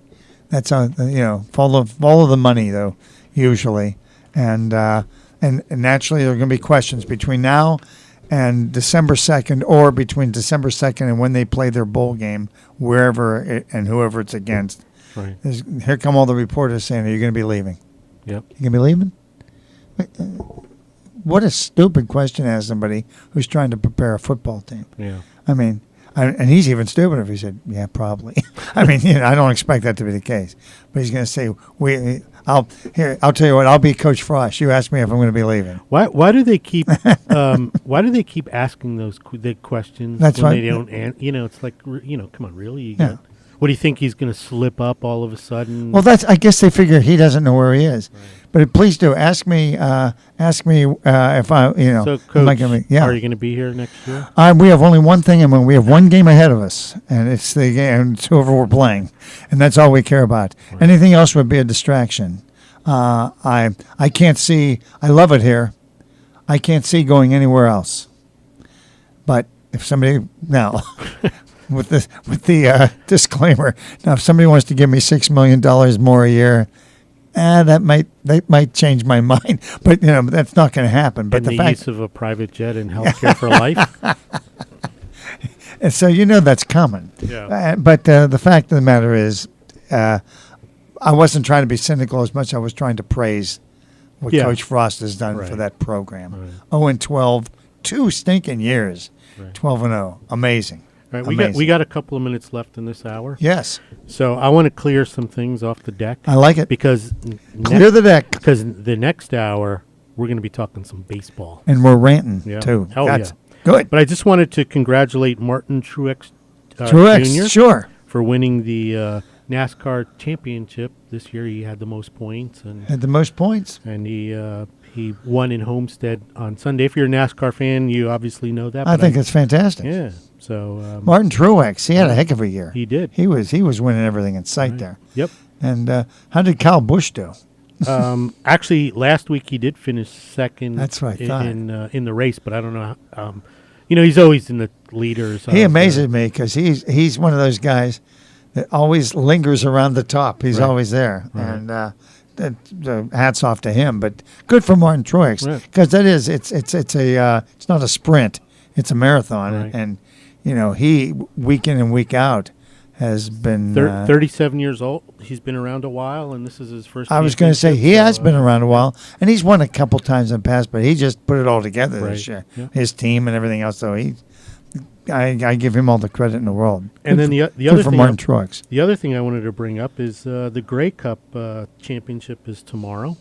That's follow the money though, usually. And naturally, there are going to be questions between now and December 2nd, or between December 2nd and when they play their bowl game, and whoever it's against. Right. Here come all the reporters saying, "Are you going to be leaving?" Yep. You going to be leaving? What a stupid question to ask somebody who's trying to prepare a football team. Yeah. I mean, and he's even stupid if he said, "Yeah, probably." I mean, I don't expect that to be the case. But he's going to say, I'll tell you what. I'll be Coach Frost. You ask me if I'm going to be leaving. Why do they keep asking those questions? That's when right. They don't. It's like come on, really? You got. What do you think he's going to slip up all of a sudden? Well, I guess they figure he doesn't know where he is. Right. But please do ask me. Ask me if I. So, Coach, are you going to be here next year? We have only one thing, and we have one game ahead of us, and it's the game. It's whoever we're playing, and that's all we care about. Right. Anything else would be a distraction. I can't see. I love it here. I can't see going anywhere else. But if somebody now. With the disclaimer, now if somebody wants to give me $6 million more a year, that might change my mind. But that's not going to happen. But the use of a private jet and healthcare for life, and so that's coming. Yeah. But the fact of the matter is, I wasn't trying to be cynical as much as I was trying to praise what Coach Frost has done for that program. Right. 0-12, 2 stinking years. Right. 12-0, amazing. Right, we got a couple of minutes left in this hour. Yes. So I want to clear some things off the deck. I like it. Because clear the deck. Because the next hour we're going to be talking some baseball. And we're ranting too. That's good. But I just wanted to congratulate Martin Truex Jr. Sure. for winning the NASCAR championship this year. He had the most points and he won in Homestead on Sunday. If you're a NASCAR fan, you obviously know that. I think it's fantastic. Yeah. So Martin Truex, he had a heck of a year. He did. He was winning everything in sight there. Yep. And how did Kyle Busch do? Actually, last week he did finish second. That's what I thought. In the race, but I don't know. He's always in the leaders. He amazes me because he's one of those guys that always lingers around the top. He's always there, and hats off to him. But good for Martin Truex because it's not a sprint, it's a marathon, and he week in and week out has been 37 years old. He's been around a while, and this is his first. I was going to say he has been around a while, and he's won a couple times in the past, but he just put it all together this year. Yeah. His team and everything else. So I give him all the credit in the world. And then the other for thing, Martin Truex. The other thing I wanted to bring up is the Grey Cup championship is tomorrow.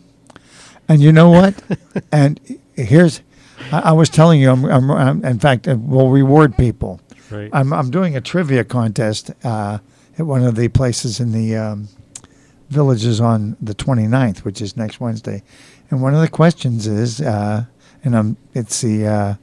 And you know what? And here's, I was telling you, I'm in fact, we'll reward people. Right. I'm doing a trivia contest at one of the places in the villages on the 29th, which is next Wednesday. And one of the questions is, it's the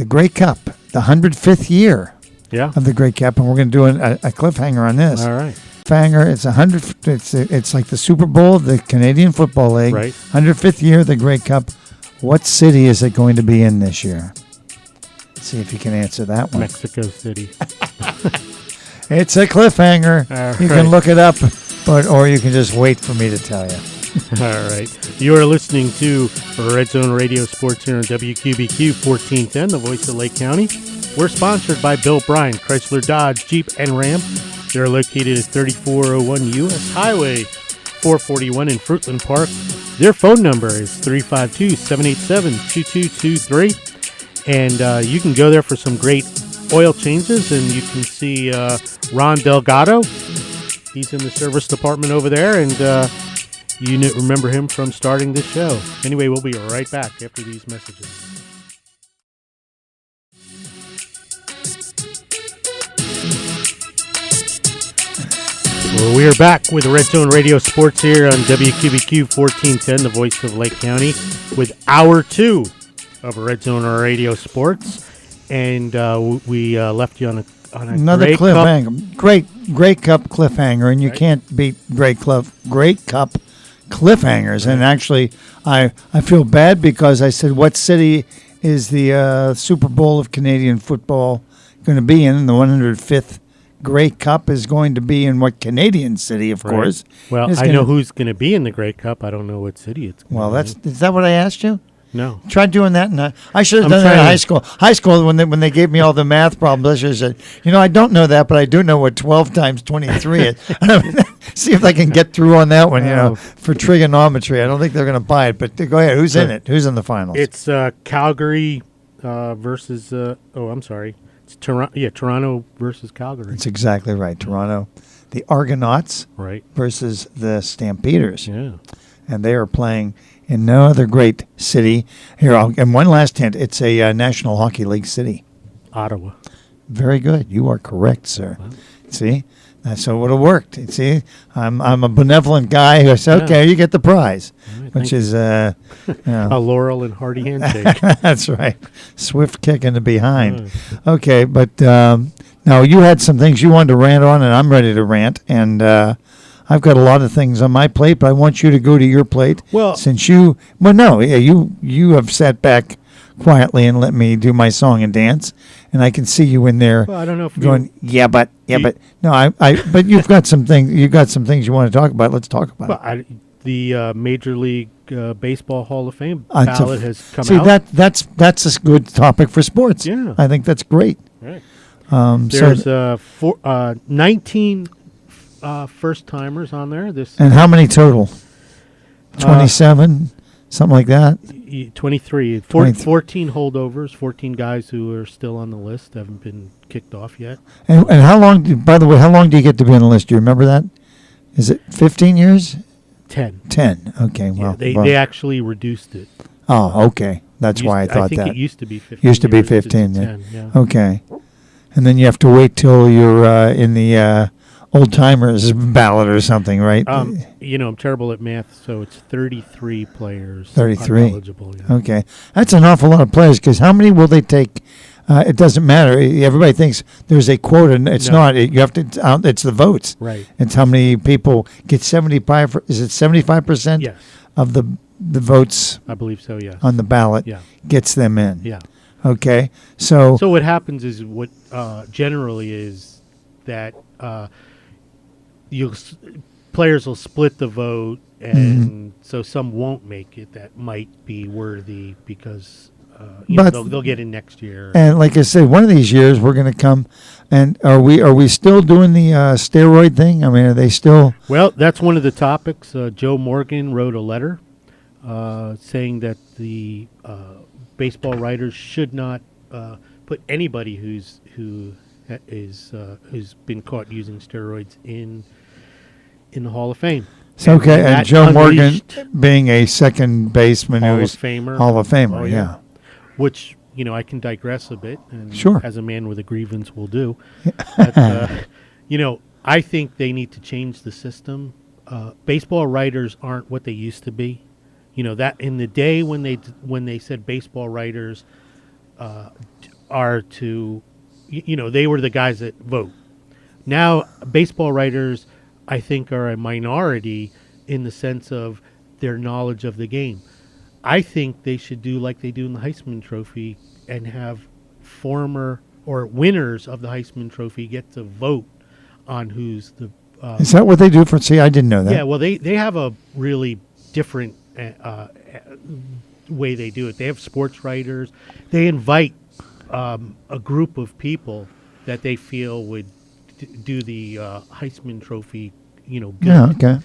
Grey Cup, the 105th year of the Grey Cup, and we're going to do a cliffhanger on this. All right. Cliffhanger. It's like the Super Bowl of the Canadian Football League. Right. 105th year of the Grey Cup. What city is it going to be in this year? See if you can answer that one. Mexico City. It's a cliffhanger. You can look it up, or you can just wait for me to tell you. All right. You are listening to Red Zone Radio Sports here on WQBQ 1410, the voice of Lake County. We're sponsored by Bill Bryan, Chrysler Dodge, Jeep, and Ram. They're located at 3401 U.S. Highway 441 in Fruitland Park. Their phone number is 352-787-2223. And you can go there for some great oil changes, and you can see Ron Delgado. He's in the service department over there, and you remember him from starting this show. Anyway, we'll be right back after these messages. Well, we are back with Red Zone Radio Sports here on WQBQ 1410, the voice of Lake County, with Hour 2 of Red Zone Radio Sports. And we left you on another Grey cliffhanger. Cup. Great Cup cliffhanger, and you can't beat Great Cup cliffhangers. And actually, I feel bad because I said, what city is the Super Bowl of Canadian football going to be in? The 105th Grey Cup is going to be in what Canadian city, of course. Well, I know who's going to be in the Grey Cup. I don't know what city it's going to be. Is that what I asked you? No. Try doing that. I should have done that in high school. High school, when they gave me all the math problems, I should have said, I don't know that, but I do know what 12 times 23 is. See if I can get through on that one, for trigonometry. I don't think they're going to buy it, but go ahead. Who's in it? Who's in the finals? It's Calgary versus, I'm sorry. It's Toronto versus Calgary. That's exactly right. Toronto, the Argonauts versus the Stampeders. Yeah. And they are playing in no other great city. Here, and one last hint. It's a National Hockey League city. Ottawa. Very good. You are correct, sir. Wow. See? So it would have worked. See? I'm a benevolent guy who says, okay, you get the prize, which is a Laurel and Hardy handshake. That's right. Swift kick in the behind. Okay, but now you had some things you wanted to rant on, and I'm ready to rant. And I've got a lot of things on my plate, but I want you to go to your plate. Well, since you have sat back quietly and let me do my song and dance, and I can see you in there. Well, I don't know if going. But you've got some things. You got some things you want to talk about. Let's talk about it. The Major League Baseball Hall of Fame ballot has come out. See, that's a good topic for sports. Yeah, I think that's great. Right. There's 19 first-timers on there. And how many total? 27, something like that? 23. 14 holdovers, 14 guys who are still on the list, haven't been kicked off yet. And how long, by the way, how long do you get to be on the list? Do you remember that? Is it 15 years? 10. 10. Okay, well. Yeah, they actually reduced it. Oh, okay. That's why I thought that. I think it used to be 15. Used to be 15, 10, yeah. Okay. And then you have to wait till you're in the old timers ballot or something, right? I'm terrible at math, so it's 33 players. 33. Are eligible. Yeah. Okay, that's an awful lot of players. Because how many will they take? It doesn't matter. Everybody thinks there's a quota, and it's not. You have to. It's the votes. Right. It's how many people get 75. Is it 75%? Yes. Of the votes? I believe so. Yes. On the ballot. Yeah. Gets them in. Yeah. Okay. So what happens is what generally is that. Players will split the vote, and so some won't make it that might be worthy because But- they'll get in next year. And like I say, one of these years we're going to come. And are we still doing the steroid thing? I mean, are they still? Well, that's one of the topics. Joe Morgan wrote a letter saying that the baseball writers should not put anybody who's been caught using steroids in the Hall of Fame. So, okay, and that Joe Morgan unleashed being a second baseman Hall of who's Famer. Hall of Famer, Oh, yeah. Which, I can digress a bit, and Sure. as a man with a grievance will do. But, I think they need to change the system. Baseball writers aren't what they used to be. That in the day when they said baseball writers are to, they were the guys that vote. Now, baseball writers, I think, are a minority in the sense of their knowledge of the game. I think they should do like they do in the Heisman Trophy and have former or winners of the Heisman Trophy get to vote on who's the. Is that what they do for? See, I didn't know that. Yeah, well, they have a really different way they do it. They have sports writers. They invite a group of people that they feel would do the Heisman Trophy, good. Yeah, okay.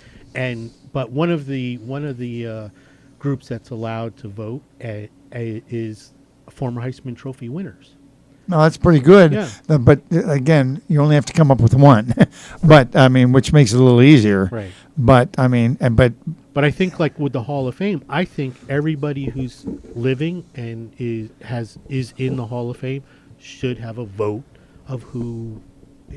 But one of the groups that's allowed to vote is former Heisman Trophy winners. No, that's pretty good. Yeah. But again, you only have to come up with one. But I mean, which makes it a little easier. Right. But I mean, but I think like with the Hall of Fame, I think everybody who's living and is in the Hall of Fame should have a vote of who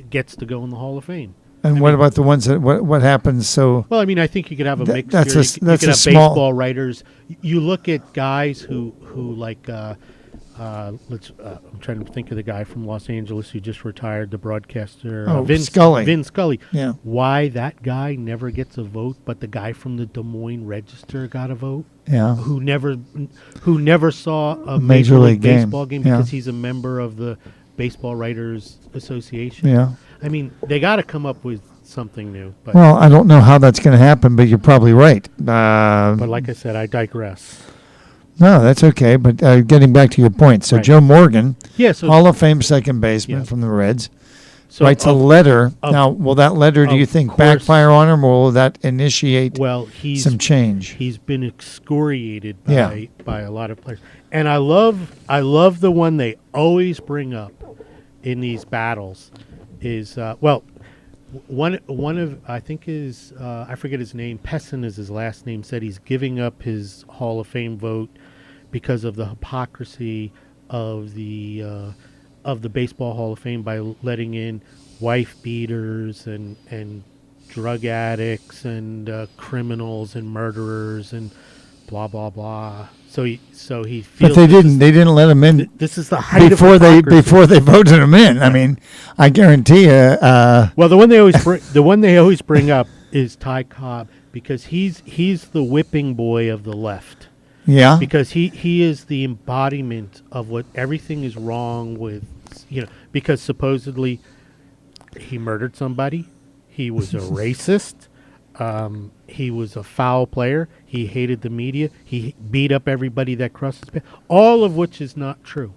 gets to go in the Hall of Fame. and what about the ones that what happens? So Well, I mean, I think you could have a mix. that's here. a- You that's could a have small- baseball writers. You look at guys who like I'm trying to think of the guy from Los Angeles who just retired, the broadcaster Scully. Vin Scully. Yeah. Why that guy never gets a vote, but the guy from the Des Moines Register got a vote? yeah, Who never saw a Major Major League League game. Baseball game Yeah. because he's a member of the Baseball Writers Association. yeah. I mean, they got to come up with something new. But Well, I don't know how that's going to happen, but you're probably right. but like I said, I digress. No, that's okay. But getting back to your point, so Right. Joe Morgan, Yeah. So Hall of Fame second baseman Yeah. from the Reds, so writes a of- letter. of- Now, will that letter, do you of think, course- backfire on him, or will that initiate well, he's some change? He's been excoriated Yeah. by a lot of players, and I love the one they always bring up in these battles is one of I think is I forget his name. Pessin is his last name. Said he's giving up his Hall of Fame vote because of the hypocrisy of the Baseball Hall of Fame by letting in wife beaters and drug addicts and criminals and murderers and blah blah blah. So he feels But they didn't let him in this is the height before of hypocrisy. before they voted him in. I mean, I guarantee you. Well, the one they always bring up is Ty Cobb because he's the whipping boy of the left Yeah. because he is the embodiment of what everything is wrong with, because supposedly he murdered somebody, he was a racist, he was a foul player, he hated the media, he beat up everybody that crossed his path, all of which is not true.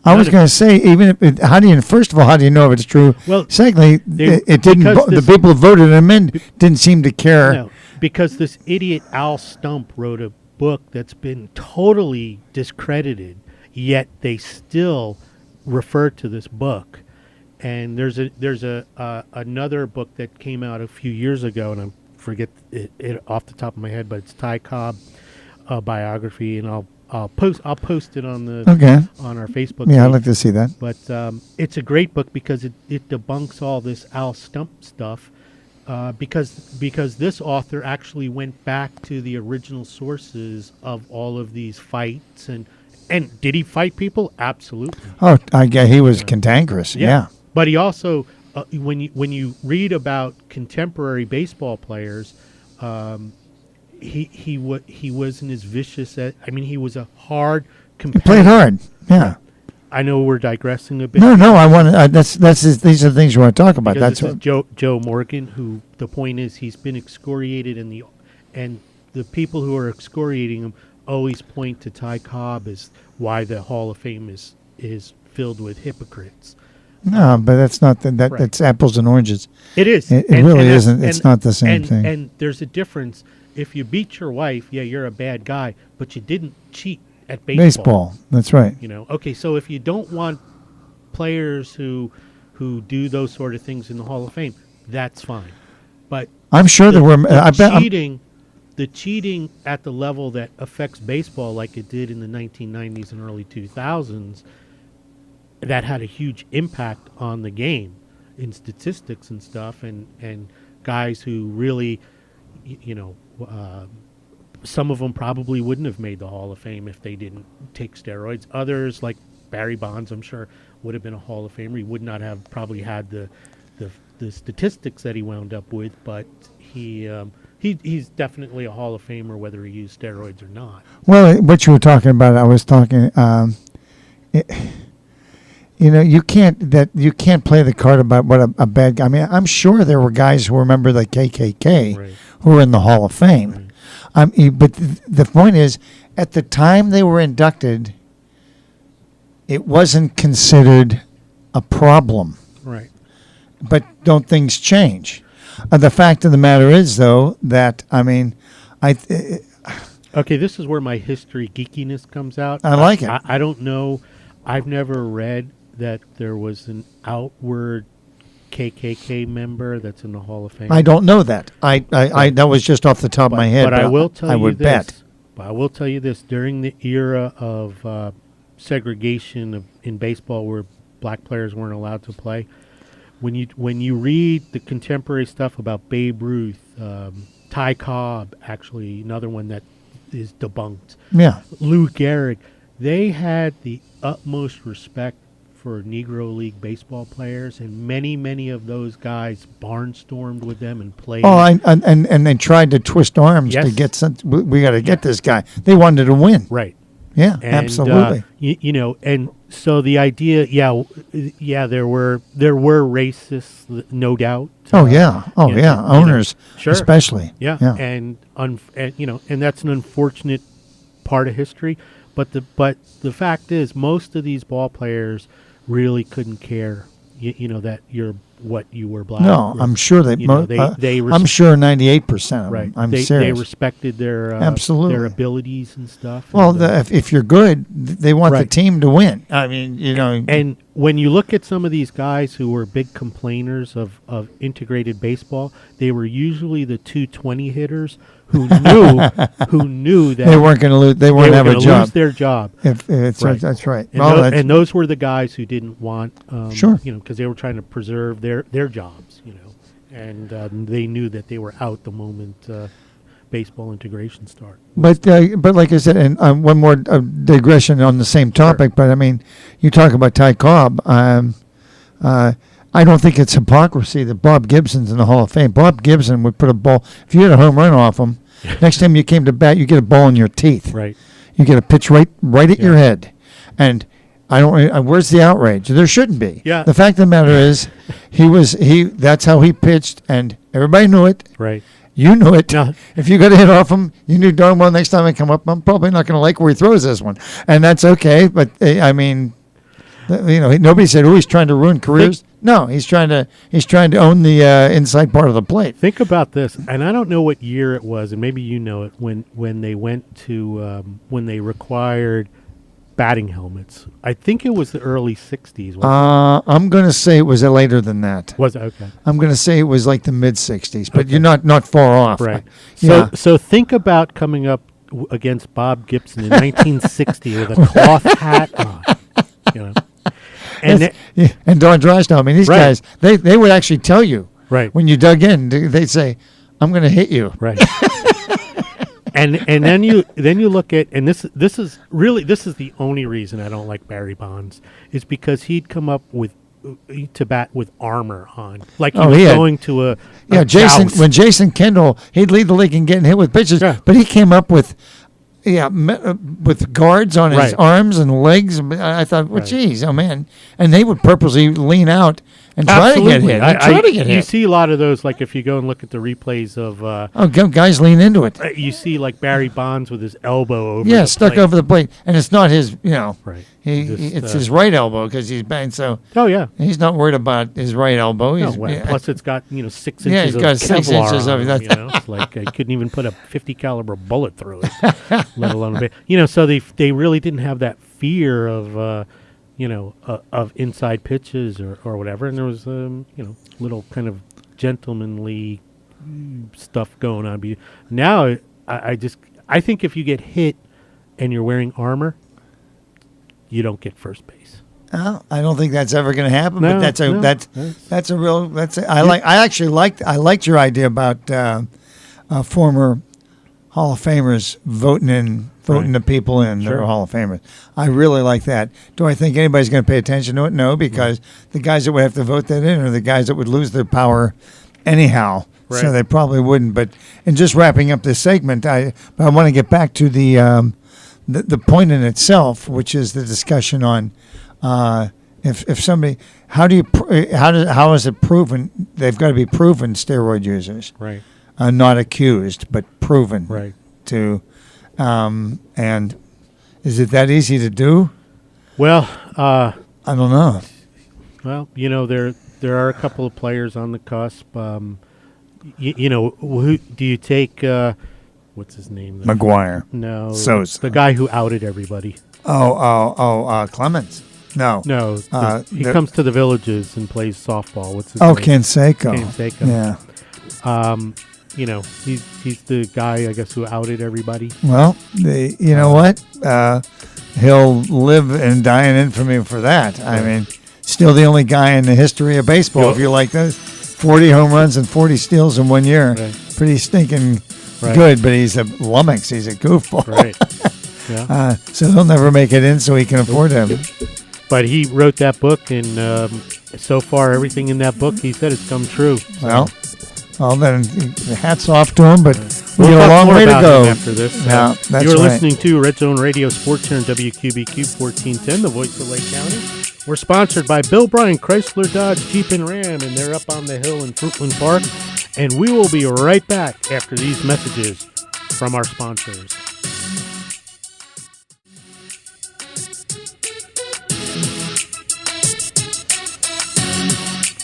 I was None of going to say, even if how do you? First of all, how do you know if it's true? Well, secondly, it didn't. because The this- people who voted him in didn't seem to care. No, because this idiot Al Stump wrote a book that's been totally discredited, yet they still refer to this book. And there's another book that came out a few years ago, and I forget it off the top of my head, but it's Ty Cobb biography, and I'll post it on the Okay. on our Facebook. Yeah, I'd page. like to see that. But it's a great book because it debunks all this Al Stump stuff. Because this author actually went back to the original sources of all of these fights and did he fight people? Absolutely. Oh, I get he was cantankerous. Yeah. But he also when you read about contemporary baseball players, he wasn't as vicious as he was a hard He competitor. played hard. Yeah. I know we're digressing a bit. No, I want to. These are the things you want to talk about. Because That's this what. is Joe Morgan, who the point is he's been excoriated and the people who are excoriating him always point to Ty Cobb as why the Hall of Fame is filled with hypocrites. No, but that's not that. Right. That's apples and oranges. It is. It really isn't. It's not the same thing. And there's a difference. If you beat your wife, yeah, you're a bad guy, but you didn't cheat at baseball. That's right. Okay, so if you don't want players who do those sort of things in the Hall of Fame, that's fine. But I'm sure there were. I bet the cheating at the level that affects baseball, like it did in the 1990s and early 2000s, that had a huge impact on the game in statistics and stuff, and guys who really, some of them probably wouldn't have made the Hall of Fame if they didn't take steroids. Others, like Barry Bonds, I'm sure would have been a Hall of Famer. He would not have probably had the statistics that he wound up with, but he's definitely a Hall of Famer whether he used steroids or not. Well, what you were talking about, I was talking. You can't play the card about what a bad guy. I mean, I'm sure there were guys who remember the KKK Right. who were in the Hall of Fame. Right. But the point is, at the time they were inducted, it wasn't considered a problem. Right. But don't things change? The fact of the matter is, though, that Okay, this is where my history geekiness comes out. I like it. I don't know. I've never read that there was an outward KKK member that's in the Hall of Fame. I don't know that. I that was just off the top of my head. But I will tell you would this. bet. But I will tell you this: during the era of segregation in baseball, where black players weren't allowed to play, when you read the contemporary stuff about Babe Ruth, Ty Cobb, actually another one that is debunked. Yeah. Lou Gehrig, they had the utmost respect for Negro League baseball players, and many of those guys barnstormed with them and played. Oh, and they tried to twist arms Yes. to get some. We got to get this guy. They wanted to win. Right. Yeah, And, absolutely. And so the idea, there were racists, no doubt. Yeah, owners, Sure. especially. Yeah. And that's an unfortunate part of history. But the fact is, most of these ball players really couldn't care, that what you were black. No, I'm sure they. I'm sure 98% of them. Right. I'm they serious. respected their Absolutely. their abilities and stuff. Well, and, if you're good, they want the Right. team to win. I mean, And when you look at some of these guys who were big complainers of integrated baseball, they were usually the 220 hitters who knew that they weren't going to lose. They weren't have a job. lose their job. Right. That's right. And those were the guys who didn't want, Sure. because they were trying to preserve their jobs, and they knew that they were out the moment baseball integration started. But like I said, and one more digression on the same topic. Sure. But I mean, you talk about Ty Cobb. I don't think it's hypocrisy that Bob Gibson's in the Hall of Fame. Bob Gibson would put a ball. If you hit a home run off him, next time you came to bat, you get a ball in your teeth. Right. You get a pitch right at your head, and I don't. Where's the outrage? There shouldn't be. Yeah. The fact of the matter is, that's how he pitched, and everybody knew it. Right. You knew it. No. If you got a hit off him, you knew darn well next time I come up, I'm probably not going to like where he throws this one, and that's okay. But I mean, nobody said, "Oh, he's trying to ruin careers." No, he's trying to own the inside part of the plate. Think about this, and I don't know what year it was, and maybe you know it, when they went to when they required batting helmets. I think it was the early 60s. I'm going to say it was later than that. Was it? Okay. I'm going to say it was like the mid 60s, but you're not far off. Right. Yeah. So think about coming up against Bob Gibson in 1960 with a cloth hat on. And Don Drysdale. I mean, these Right. guys, they would actually tell you. Right. When you dug in, they'd say, "I'm going to hit you." Right. and then you look at, and this is the only reason I don't like Barry Bonds, is because he'd come up to bat with armor on, like he was going to a Jason. joust. When Jason Kendall, he'd lead the league in getting hit with pitches, but he came up with guards on his arms and legs. I thought, well, geez, oh man, and they would purposely lean out and try to get hit. You see a lot of those, like if you go and look at the replays of guys lean into it. You see like Barry Bonds with his elbow over the stuck plate. over the plate, and it's not his, right. It's his right elbow because he's banged. So he's not worried about his right elbow. Plus it's got 6 inches. Yeah, he's got 6 inches of it. It's like I couldn't even put a 50 caliber bullet through it, let alone a bit. So they really didn't have that fear of of inside pitches or whatever, and there was little kind of gentlemanly stuff going on. Now I think if you get hit and you're wearing armor, you don't get first base. I don't think that's ever going to happen. No, but I liked your idea about former Hall of Famers voting the people in that are Hall of Famers. I really like that. Do I think anybody's going to pay attention to it? No, because the guys that would have to vote that in are the guys that would lose their power anyhow. Right. So they probably wouldn't. But in just wrapping up this segment, I want to get back to the point in itself, which is the discussion on if somebody, how is it proven? They've got to be proven steroid users, right? Not accused, but proven, right? To and is it that easy to do? Well, I don't know. Well, there are a couple of players on the cusp. Who do you take? What's his name? McGuire. No, Sosa. The guy who outed everybody. Clemens. No. He comes to the Villages and plays softball. What's his name? Canseco. Yeah. He's the guy, I guess, who outed everybody. Well, what? He'll live and die in infamy for that. Right. I mean, still the only guy in the history of baseball, if you like those. 40 home runs and 40 steals in 1 year. Right. Pretty stinking good, but he's a lummox. He's a goofball. Right. Yeah. So he'll never make it in so he can afford him. But he wrote that book, and so far everything in that book, he said, has come true. So. Well, then hats off to him, but we we'll got a long way to go after this. Yeah, that's You're listening to Red Zone Radio Sports here on WQBQ 1410, the voice of Lake County. We're sponsored by Bill Bryan, Chrysler, Dodge, Jeep, and Ram, and they're up on the hill in Fruitland Park. And we will be right back after these messages from our sponsors.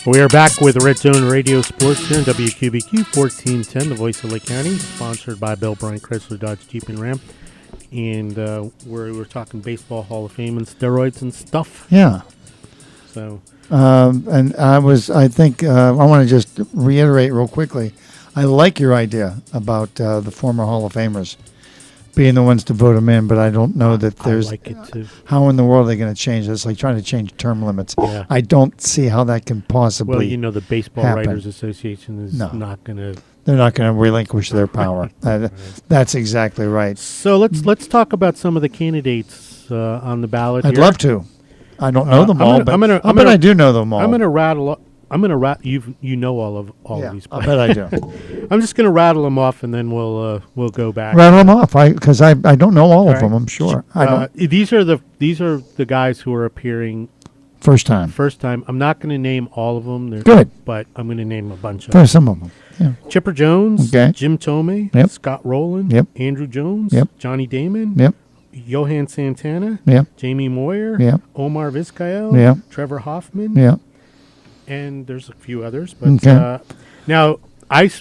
We are back with Red Zone Radio Sports here on WQBQ 1410, the voice of Lake County, sponsored by Bill Bryan, Chrysler, Dodge, Jeep, and Ram. And we're talking baseball Hall of Fame and steroids and stuff. Yeah. So. And I want to just reiterate real quickly. I like your idea about the former Hall of Famers being the ones to vote them in, but I don't know that there's. I like it too. How in the world are they going to change this? It's like trying to change term limits. Yeah. I don't see how that can possibly. Well, the Baseball happen. Writers Association is not going to. They're not going to relinquish their power. That's exactly right. So let's talk about some of the candidates on the ballot. I'd love to. I don't know them all, but I do know them all. I'm going to rattle. You know all of these players. I bet I do. I'm just going to rattle them off, and then we'll go back. Rattle them off, because I don't know all of them. I'm sure. I don't. These are the guys who are appearing first time. I'm not going to name all of them. Good, but I'm going to name a bunch of them. Some of them. Yeah. Chipper Jones, Jim Thome, Scott Rowland, Andrew Jones, Johnny Damon, Johan Santana, Jamie Moyer, Omar Vizquel, Trevor Hoffman, and there's a few others. But now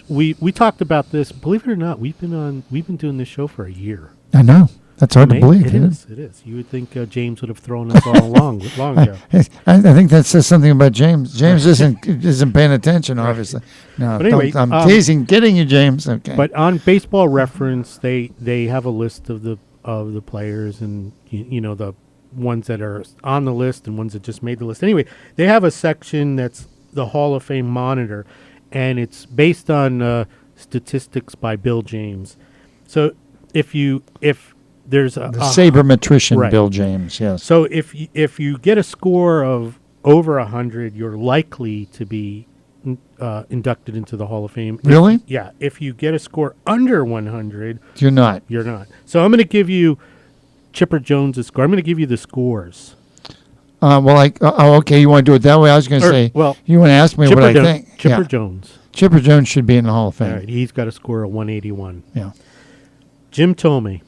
we talked about this. Believe it or not, we've been doing this show for a year. I know. That's hard to believe. It is. You would think James would have thrown us all long ago. I think that says something about James. James isn't paying attention, obviously. No, but anyway, I'm teasing, getting you, James. Okay. But on Baseball Reference, they have a list of the players and the ones that are on the list and ones that just made the list. Anyway, they have a section that's the Hall of Fame Monitor, and it's based on statistics by Bill James. So if there's the sabermetrician Bill James, yes. So if you get a score of over 100, you're likely to be inducted into the Hall of Fame. Really? If you get a score under 100, you're not. So I'm going to give you Chipper Jones' score. I'm going to give you the scores. Okay, you want to do it that way? I was going to say, well, you want to ask me what I think? Chipper Jones. Chipper Jones should be in the Hall of Fame. All right, he's got a score of 181. Yeah. Jim Thome.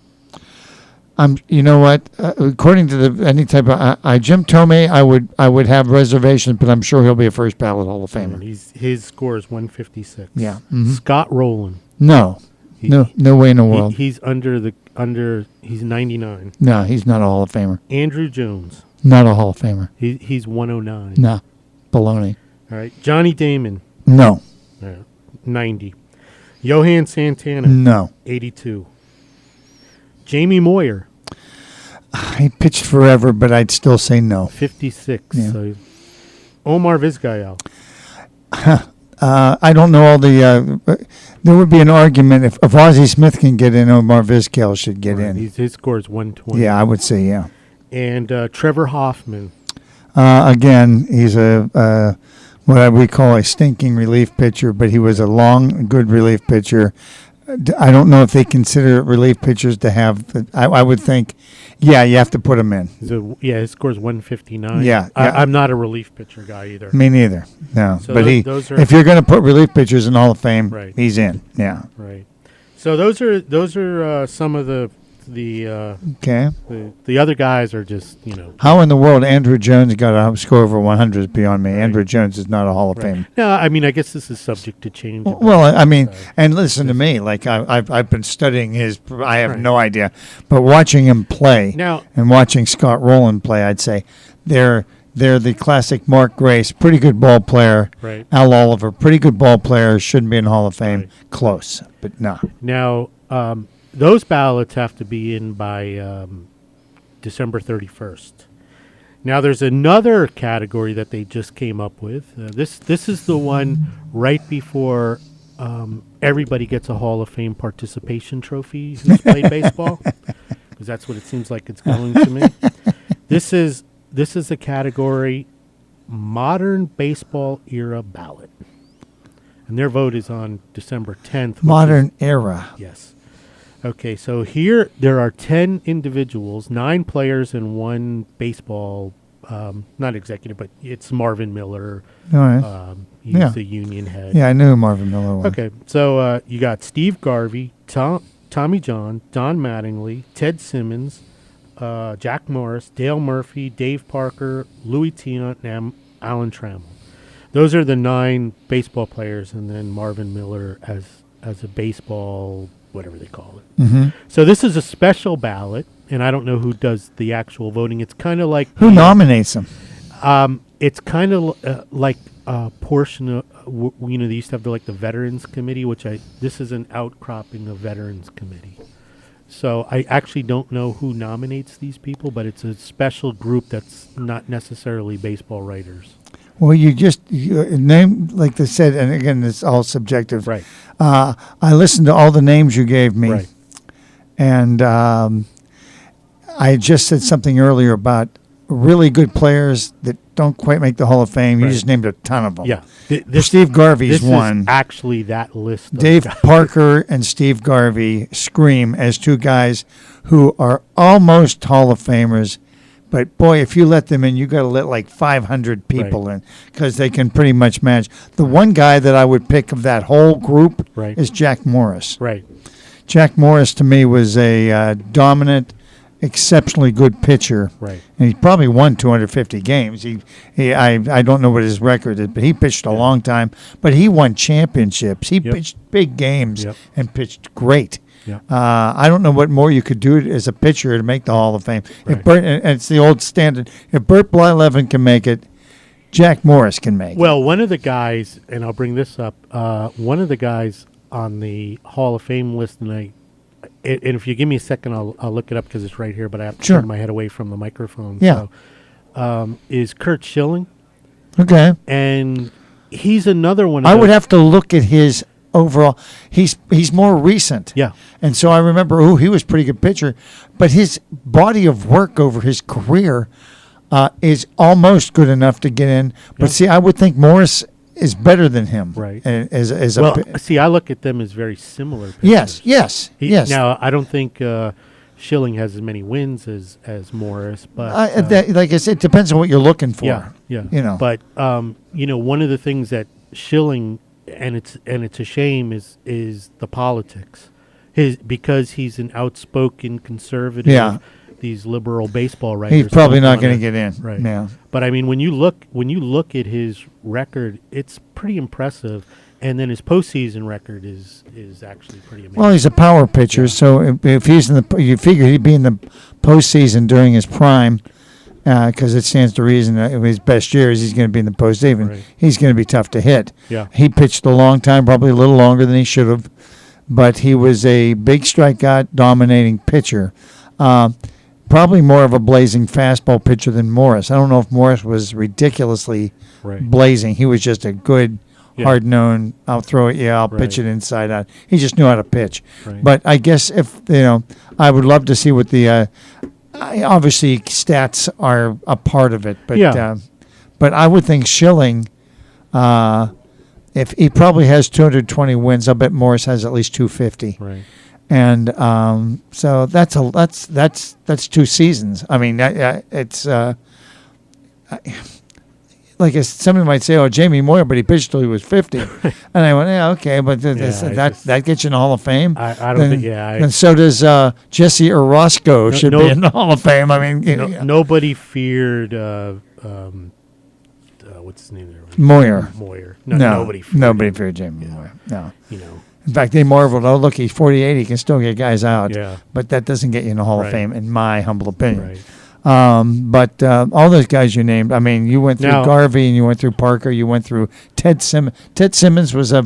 You know what? According to any type of Jim Thome, I would have reservations, but I'm sure he'll be a first ballot Hall of Famer. His score is 156. Yeah. Mm-hmm. Scott Rowland. No way in the world. He's he's 99. No, he's not a Hall of Famer. Andrew Jones. Not a Hall of Famer. He's 109. No, baloney. All right, Johnny Damon. No. 90. Johan Santana. No. 82. Jamie Moyer. He pitched forever, but I'd still say no. 56. Yeah. So Omar Vizcaino. I don't know all the. There would be an argument if Ozzie Smith can get in, Omar Vizcaino should get in. His score is 120. Yeah, I would say yeah. And Trevor Hoffman. Again, he's what we call a stinking relief pitcher, but he was a long, good relief pitcher. I don't know if they consider relief pitchers to have. I would think, you have to put him in. His score is 159. Yeah, I'm not a relief pitcher guy either. Me neither. No, so but if you're going to put relief pitchers in Hall of Fame, right. He's in. Yeah. Right. So those are some of the okay. The other guys are just How in the world Andrew Jones got a score over 100 is beyond me. Right. Andrew Jones is not a Hall of Fame. No, I mean I guess this is subject to change. Well, I mean, and listen to me. Like I've been studying his. I have no idea, but watching him play now and watching Scott Rowland play, I'd say they're the classic Mark Grace, pretty good ball player. Right. Al Oliver, pretty good ball player, shouldn't be in Hall of Fame. Right. Close, but no. Now. Those ballots have to be in by December 31st. Now, there's another category that they just came up with. This is the one right before everybody gets a Hall of Fame participation trophy who's played baseball, because that's what it seems like it's going to me. This is the category Modern Baseball Era Ballot. And their vote is on December 10th. Modern Era. Yes. Okay, so here there are 10 individuals, 9 players and 1 baseball, not executive, but it's Marvin Miller. All right. He's the union head. Yeah, I knew Marvin Miller was. Okay, so you got Steve Garvey, Tommy John, Don Mattingly, Ted Simmons, Jack Morris, Dale Murphy, Dave Parker, Louis Tiant, and Alan Trammell. Those are the 9 baseball players, and then Marvin Miller as a baseball, whatever they call it. Mm-hmm. So this is a special ballot, and I don't know who does the actual voting. It's kind of like who nominates them. It's kind of like a portion of they used to have the Veterans Committee, this is an outcropping of Veterans Committee. So I actually don't know who nominates these people, but it's a special group that's not necessarily baseball writers. Well, you name, like they said, and again, it's all subjective. Right. I listened to all the names you gave me. Right. And I just said something earlier about really good players that don't quite make the Hall of Fame. Right. You just named a ton of them. Yeah. Steve Garvey's one. This is actually that list. Dave Parker and Steve Garvey scream as 2 guys who are almost Hall of Famers. But, boy, if you let them in, you got to let like 500 people in because they can pretty much match. The one guy that I would pick of that whole group is Jack Morris. Right. Jack Morris, to me, was a dominant, exceptionally good pitcher. Right. And he probably won 250 games. I don't know what his record is, but he pitched a long time. But he won championships. He pitched big games and pitched great. Yeah. I don't know what more you could do as a pitcher to make the Hall of Fame. Right. If Bert, and it's the old standard. If Bert Blyleven can make it, Jack Morris can make it. Well, one of the guys, and I'll bring this up, one of the guys on the Hall of Fame list, and if you give me a second, I'll look it up because it's right here, but I have to turn my head away from the microphone. Yeah. So, is Kurt Schilling. Okay. And he's another one. I would have to look at his overall. He's more recent. Yeah. And so I remember, he was a pretty good pitcher, but his body of work over his career is almost good enough to get in. But see, I would think Morris is better than him. Right. See, I look at them as very similar pitchers. Yes. Now, I don't think Schilling has as many wins as Morris, but like I said, it depends on what you're looking for. Yeah. But one of the things that Schilling, and it's a shame, is the politics. Because he's an outspoken conservative. Yeah. These liberal baseball writers. He's probably not going to get in. Right. Yeah. But I mean, when you look at his record, it's pretty impressive. And then his postseason record is actually pretty amazing. Well, he's a power pitcher, so if he's you figure he'd be in the postseason during his prime, because it stands to reason that in his best years he's going to be in the postseason. Right. He's going to be tough to hit. Yeah. He pitched a long time, probably a little longer than he should have, but he was a big strikeout dominating pitcher. Probably more of a blazing fastball pitcher than Morris. I don't know if Morris was ridiculously blazing. He was just a good. Hard-known, I'll throw it, I'll pitch it inside out. He just knew how to pitch. Right. But I guess if, I would love to see what the, obviously stats are a part of it. But but I would think Schilling, if he probably has 220 wins, I'll bet Morris has at least 250. Right. And so that's 2 seasons. I mean, it's... like somebody might say, "Oh, Jamie Moyer, but he pitched till he was 50," and I went, "Yeah, okay, but that gets you in the Hall of Fame." I don't think. Yeah, and so does Jesse Orozco should be in the Hall of Fame. I mean, nobody feared what's his name there? Moyer. No, nobody feared Jamie Moyer. No. In fact, they marveled, "Oh, look, he's 48. He can still get guys out." Yeah. But that doesn't get you in the Hall of Fame, in my humble opinion. Right. But all those guys you named, I mean, you went through Garvey and you went through Parker, you went through Ted Simmons. Ted Simmons was a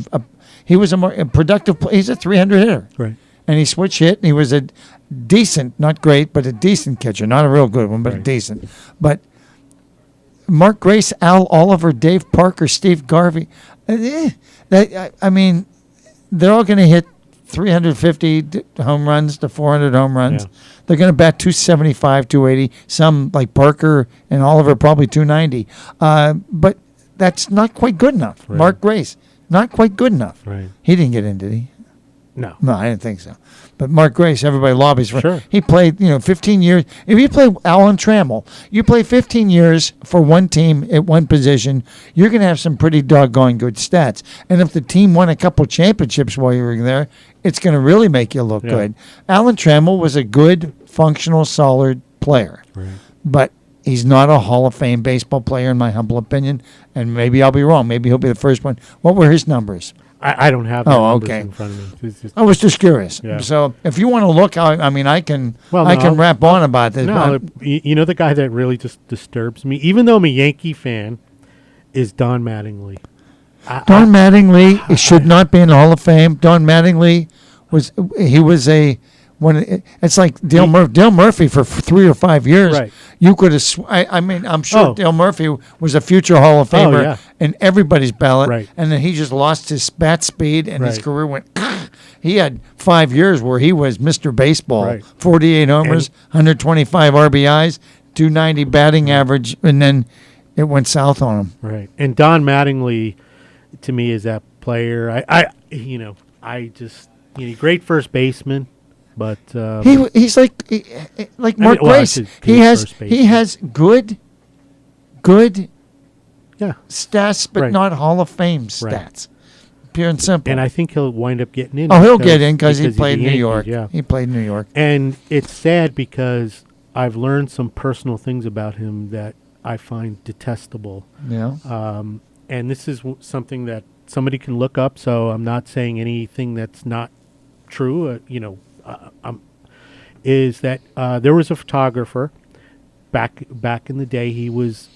more productive player. He's a 300 hitter. Right. And he switch hit, and he was a decent, not great, but a decent catcher. Not a real good one, but a decent. But Mark Grace, Al Oliver, Dave Parker, Steve Garvey, I mean, they're all going to hit 350 home runs to 400 home runs. Yeah. They're going to bat 275, 280. Some, like Parker and Oliver, probably 290. But that's not quite good enough. Right. Mark Grace, not quite good enough. Right. He didn't get in, did he? No, I didn't think so. But Mark Grace, everybody lobbies for. Sure. He played, 15 years. If you play Alan Trammell, you play 15 years for one team at one position, you're going to have some pretty doggone good stats. And if the team won a couple championships while you were there, it's going to really make you look good. Alan Trammell was a good, functional, solid player. Right. But he's not a Hall of Fame baseball player, in my humble opinion. And maybe I'll be wrong. Maybe he'll be the first one. What were his numbers? I don't have the numbers in front of me. I was just curious. Yeah. So if you want to look, I can rap on about this. No, the guy that really just disturbs me, even though I'm a Yankee fan, is Don Mattingly. Don Mattingly should not be in the Hall of Fame. Don Mattingly was it's like Dale Murphy for 3 or 5 years. Right. You could have. I'm sure Dale Murphy was a future Hall of Famer in everybody's ballot. Right. And then he just lost his bat speed, and his career went. He had 5 years where he was Mr. Baseball. Right. 48 homers, 125 RBIs, 290 batting average, and then it went south on him. Right. And Don Mattingly, to me, is that player. Great first baseman. But he's like Mark Grace. He has good stats, but not Hall of Fame stats. Right. Pure and simple. And I think he'll wind up getting in. Oh, he'll get in because he played New York. Yeah. He played New York. And it's sad because I've learned some personal things about him that I find detestable. Yeah. And this is something that somebody can look up, so I'm not saying anything that's not true. Is that there was a photographer back in the day. He was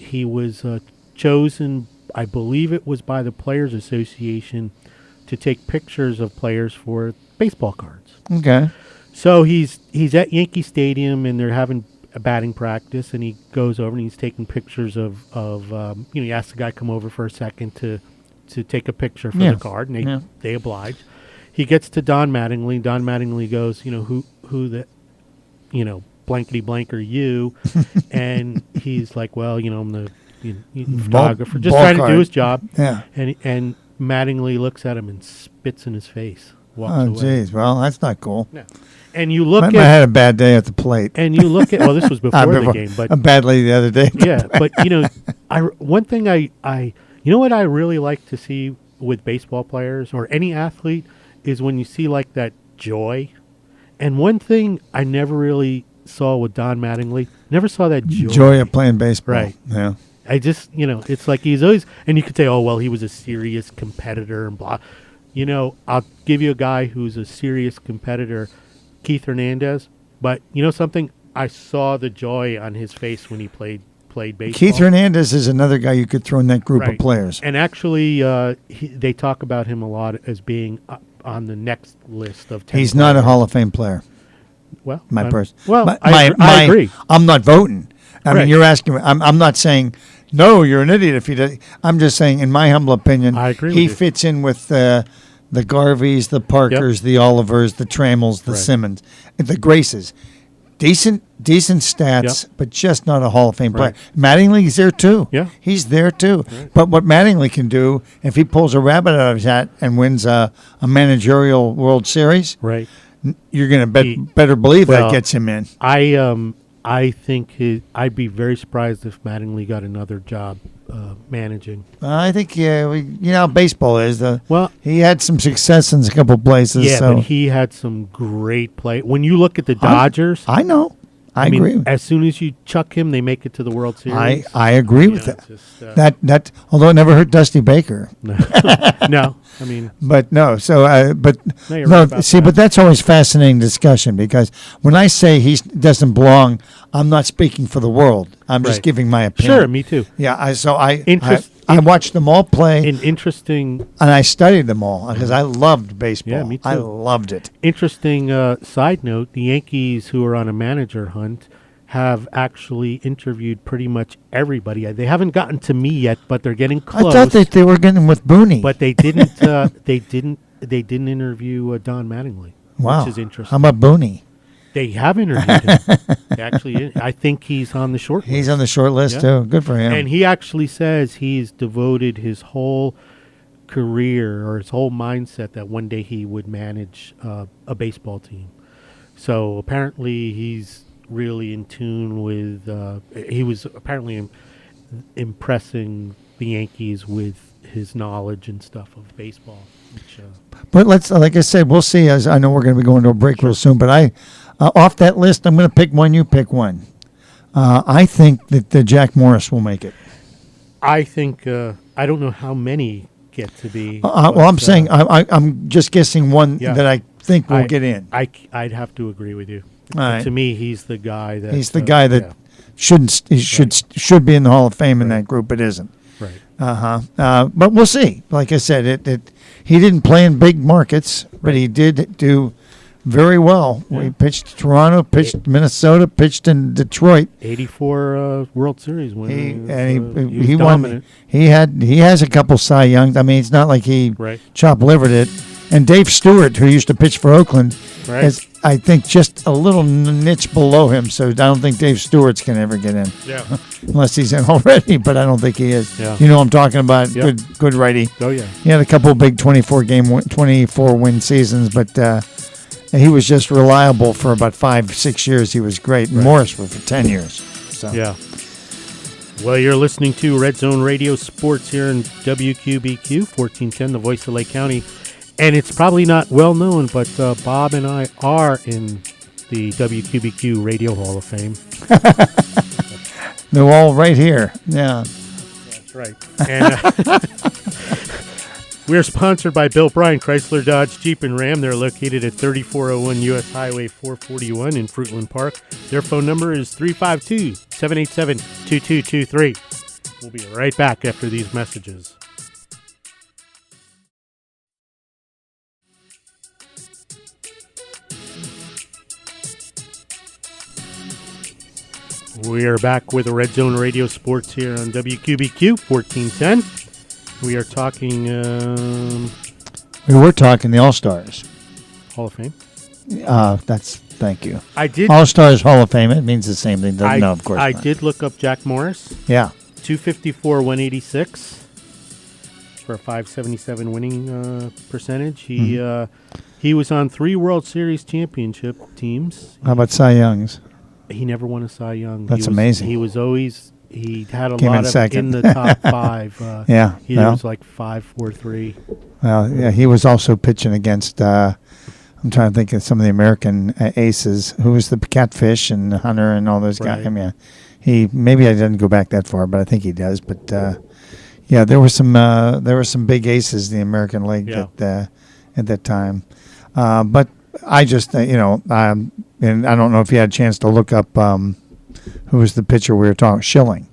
chosen, I believe it was by the Players Association, to take pictures of players for baseball cards. Okay. So he's at Yankee Stadium and they're having a batting practice, and he goes over and he's taking pictures of he asks the guy to come over for a second to take a picture for the card, and they oblige. He gets to Don Mattingly. Don Mattingly goes, who the, blankety blank are you? And he's like, well, I'm the photographer, just trying to do his job. Yeah. And Mattingly looks at him and spits in his face. walks Oh, away. geez. Well, that's not cool. Yeah. And you look I at had a bad day at the plate. and you look at this was before the game, but a bad lady the other day. yeah, but one thing I what I really like to see with baseball players or any athlete is when you see like that joy. And one thing I never really saw with Don Mattingly, never saw that Joy of playing baseball. Right. Yeah. I just, it's like he's always, and you could say, oh, well, he was a serious competitor and blah. I'll give you a guy who's a serious competitor, Keith Hernandez. But you know something? I saw the joy on his face when he played baseball. Keith Hernandez is another guy you could throw in that group Right. of players. And actually, they talk about him a lot as being on the next list of 10 He's not a players. Hall of Fame player. Well, My person. Well, I agree. I'm not voting. I Right. mean, you're asking me. I'm not saying no. You're an idiot if you do. I'm just saying, in my humble opinion, I agree he with you. fits in with the Garveys, the Parkers, the Olivers, the Trammels, the Right. Simmons, the Graces. Decent stats, but just not a Hall of Fame player. Right. Mattingly's there too. Yeah. He's there too. Right. But what Mattingly can do, if he pulls a rabbit out of his hat and wins a managerial World Series, Right. you're going to better believe Well, that gets him in. I think I'd be very surprised if Mattingly got another job managing. I think how baseball is. Well, He had some success in a couple places. yeah, so but he had some great play. When you look at the Dodgers, I know. I agree. mean, as soon as you chuck him, they make it to the World Series. I agree with that. Just, That although it never hurt Dusty Baker, no, I mean, but no. So No, you're right about see, that. but that's always fascinating discussion because when I say he doesn't belong, I'm not speaking for the world. I'm just Right. giving my opinion. sure, me too. Yeah. I Interest- watched them all play. An interesting And I studied them all because I loved baseball. Yeah, me too. I loved it. side note: the Yankees, who are on a manager hunt, have actually interviewed pretty much everybody. They haven't gotten to me yet, but they're getting close. I thought that they were getting with Booney. But they didn't. They didn't interview Don Mattingly, wow. which is interesting. How about Booney? They have interviewed him. Actually, I think he's on the short list. He's on the short list Yeah. too. Good for him. And he actually says he's devoted his whole career or his whole mindset that one day he would manage a baseball team. So apparently he's really in tune with. He was apparently impressing the Yankees with his knowledge and stuff of baseball. Which, But let's, like I said, we'll see. As I know we're going to be going to a break real soon. But off that list, I'm going to pick one. You pick one. I think that Jack Morris will make it. I think I don't know how many get to be. Well, I'm saying I'm just guessing one Yeah. that I think will get in. I'd have to agree with you. All right. To me, he's the guy that He's the guy that yeah, should be in the Hall of Fame in that group, but isn't. right. But we'll see. Like I said, he didn't play in big markets, but he did do very well. Yeah. He pitched Toronto, pitched Minnesota, pitched in Detroit. 84 World Series winners. He won. He has a couple Cy Youngs. I mean, it's not like he Right. chopped livered it. And Dave Stewart, who used to pitch for Oakland, Right. is, I think, just a little niche below him. So I don't think Dave Stewart's going to ever get in, Yeah. unless he's in already. But I don't think he is. Yeah. You know what I'm talking about? Yep. Good righty. Oh yeah. He had a couple of big 24 win seasons, but he was just reliable for about 5-6 years. He was great. Right. Morris for 10 years. So. Yeah. Well, you're listening to Red Zone Radio Sports here in WQBQ 1410, the voice of Lake County. And it's probably not well known, but Bob and I are in the WQBQ Radio Hall of Fame. They're all right here. Yeah. That's right. And we're sponsored by Bill Bryan, Chrysler, Dodge, Jeep, and Ram. They're located at 3401 U.S. Highway 441 in Fruitland Park. Their phone number is 352-787-2223. We'll be right back after these messages. We are back with Red Zone Radio Sports here on WQBQ 1410. We are talking We were talking the All-Stars. Hall of Fame. Thank you. I did. All-Stars Hall of Fame. It means the same thing. No, of course I not. did look up Jack Morris. Yeah. 254, 186 for a 577 winning percentage. He He was on 3 World Series championship teams. How about Cy Youngs? He never won a Cy Young. That's amazing. He had a Came lot in of second. in the top 5. Yeah, He well. was like 5-4-3. Well, yeah, he was also pitching against. I'm trying to think of some of the American aces. Who was the Catfish and Hunter and all those guys? I mean, maybe I didn't go back that far, but I think he does. But yeah, there were some big aces in the American League at that time. But I just and I don't know if you had a chance to look up who was the pitcher we were talking. Schilling.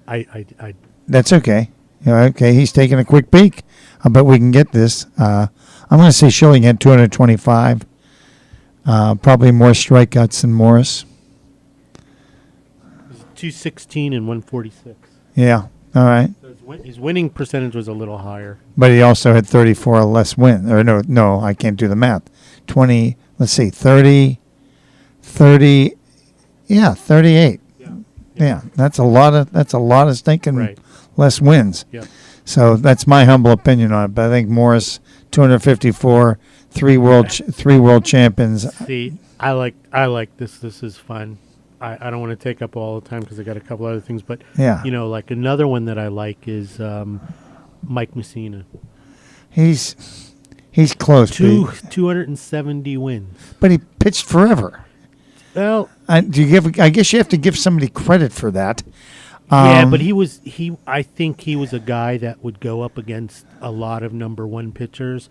I That's okay. Okay, he's taking a quick peek. I bet we can get this. I'm going to say Schilling had 225. Probably more strikeouts than Morris. 216 and 146. Yeah. All right. So his winning percentage was a little higher. But he also had 34 less wins. Or no, I can't do the math. 20. Let's see, 30. Yeah, 38. Yeah, that's a lot of stinking less wins. Yeah. So that's my humble opinion on it. But I think Morris, 254, three world champions. See, I like this. This is fun. I don't want to take up all the time because I got a couple other things. But yeah, like another one that I like is Mike Mussina. He's close. 270 wins. But he pitched forever. Well, I guess you have to give somebody credit for that. Yeah, but I think he was a guy that would go up against a lot of number 1 pitchers.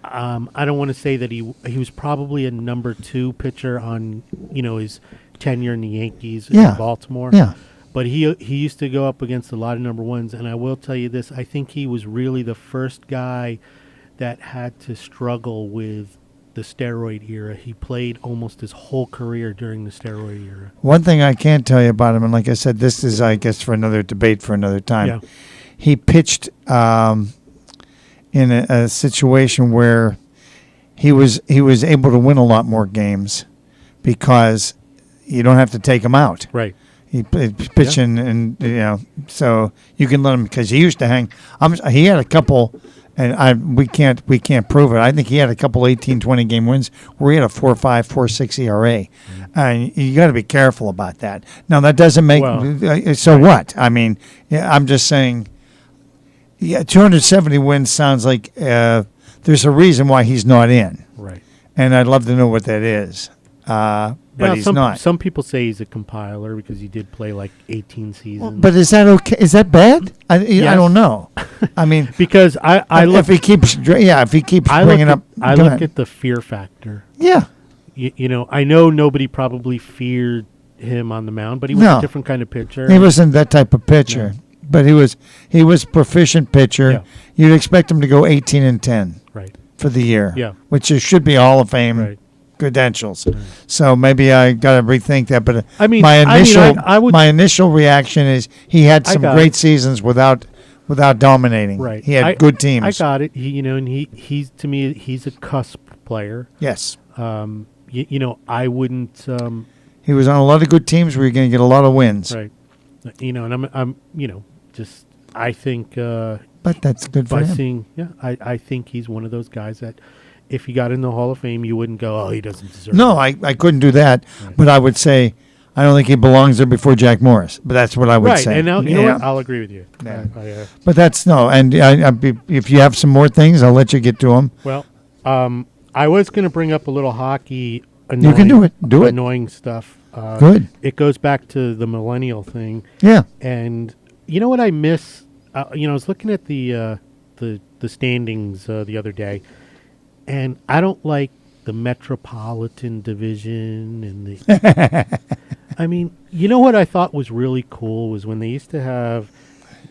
I don't want to say that he was probably a number 2 pitcher on his tenure in the Yankees in Baltimore. Yeah. But he used to go up against a lot of number 1s, and I will tell you this: I think he was really the first guy that had to struggle with the steroid era. He played almost his whole career during the steroid era. One thing I can tell you about him, and like I said, this is, I guess, for another debate for another time. Yeah. He pitched in a situation where he was able to win a lot more games because you don't have to take him out. Right. He pitching, and so you can let him, because he used to hang. He had a couple. And we can't prove it. I think he had a couple 18, 20 game wins where he had a 4.5, 4.6 ERA. And you got to be careful about that. Now that doesn't make what? I mean, I'm just saying. Yeah, 270 wins sounds like there's a reason why he's not in. Right. And I'd love to know what that is. But he's not. Some people say he's a compiler because he did play like 18 seasons. But is that okay? Is that bad? I don't know. I mean, because I look, if he keeps bringing up. I look at the fear factor. Yeah. I know nobody probably feared him on the mound, but he was a different kind of pitcher. He wasn't that type of pitcher, but he was proficient pitcher. Yeah. You'd expect him to go 18-10 for the year. Yeah. Which should be Hall of Fame credentials. So maybe I got to rethink that. But my initial reaction is he had some great seasons without dominating. Right. He had good teams. I got it. And he's to me he's a cusp player. Yes. I wouldn't. He was on a lot of good teams where you're going to get a lot of wins. Right. And I'm just I think. But that's good for him. I think he's one of those guys that, if he got in the Hall of Fame, you wouldn't go, he doesn't deserve it. No, I couldn't do that. Right. But I would say, I don't think he belongs there before Jack Morris. But that's what I would say. And you know what? I'll agree with you. Yeah. But that's and if you have some more things, I'll let you get to them. Well, I was going to bring up a little hockey. You can do it. Annoying stuff. Good. It goes back to the millennial thing. Yeah. And you know what I miss? I was looking at the standings the other day, and I don't like the Metropolitan Division and the. I mean, you know what I thought was really cool was when they used to have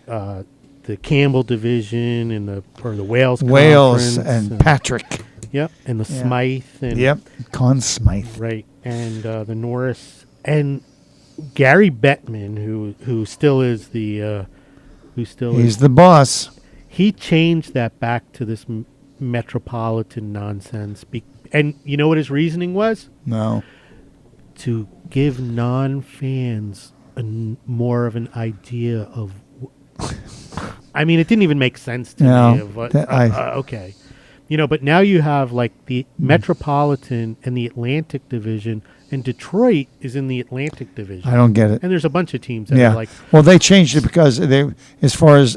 the Campbell Division and the Wales and Patrick. Yep, and the Smythe and Conn Smythe. Right, and the Norris and Gary Bettman, who still is the. He's the boss. He changed that back to this metropolitan nonsense. And you know what his reasoning was? No. To give non-fans more of an idea of... I mean, it didn't even make sense to me. Okay. But now you have like the Metropolitan and the Atlantic Division, and Detroit is in the Atlantic Division. I don't get it. And there's a bunch of teams that are like. Well, they changed it because as far as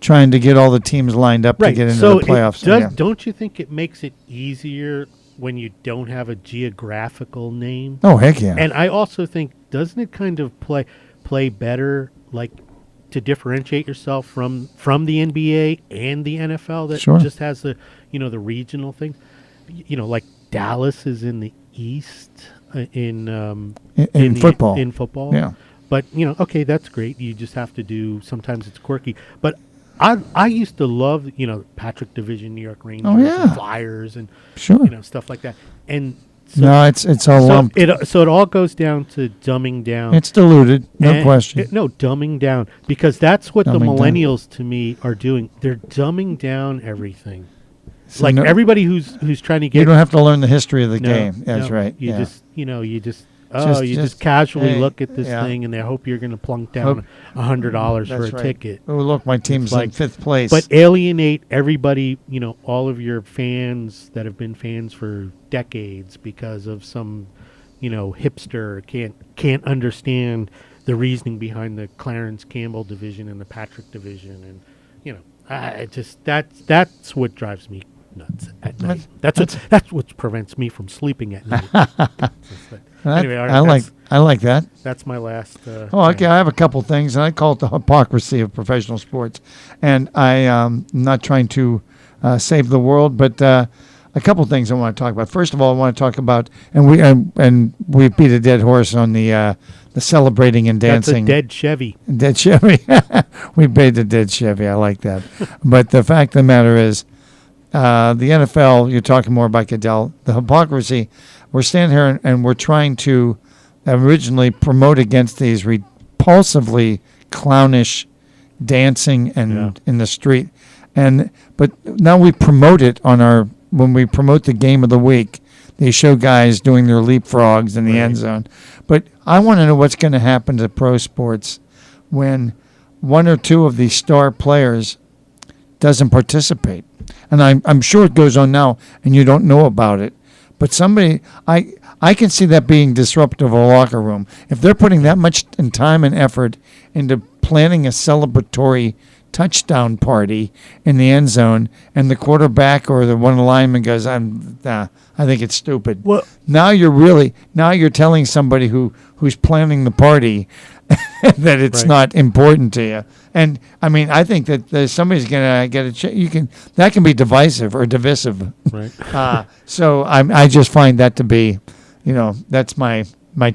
trying to get all the teams lined up to get into the playoffs. Don't you think it makes it easier when you don't have a geographical name? Oh, heck yeah. And I also think, doesn't it kind of play better, like, to differentiate yourself from the NBA and the NFL that just has the the regional thing? Like Dallas is in the East in football. In football. Yeah. But okay, that's great. You just have to do. Sometimes it's quirky, but I used to love Patrick Division, New York Rangers, and Flyers, and stuff like that. And so, no, it's all lumped. So it all goes down to dumbing down. It's diluted, no question. Dumbing down, because that's what the millennials to me are doing. They're dumbing down everything. So like everybody who's trying to get. You don't have to learn the history of the game. That's right. You just casually look at this thing, and they hope you're going to plunk down $100 for a ticket. Oh, look, my team's in 5th place. But alienate everybody, all of your fans that have been fans for decades because of some, hipster can't understand the reasoning behind the Clarence Campbell division and the Patrick division, and that's what drives me nuts at night. That's what prevents me from sleeping at night. Anyway, I like that. That's my last. Okay. I have a couple things, and I call it the hypocrisy of professional sports. And I'm not trying to save the world, but a couple things I want to talk about. First of all, I want to talk about, and we beat a dead horse on the celebrating and dancing. That's a dead Chevy. Dead Chevy. We beat a dead Chevy. I like that. But the fact of the matter is, the NFL, you're talking more about Goodell, the hypocrisy. We're standing here and we're trying to originally promote against these repulsively clownish dancing and in the street. But now we promote it when we promote the game of the week, they show guys doing their leapfrogs in the end zone. But I want to know what's going to happen to pro sports when one or two of these star players doesn't participate. And I'm sure it goes on now, and you don't know about it. But somebody, I can see that being disruptive of a locker room. If they're putting that much time and effort into planning a celebratory touchdown party in the end zone, and the quarterback or the one lineman goes, I think it's stupid. Well, now you're telling somebody who's planning the party that it's not important to you. And I mean, I think that somebody's going to get that can be divisive or divisive. Right. So I just find that to be, that's my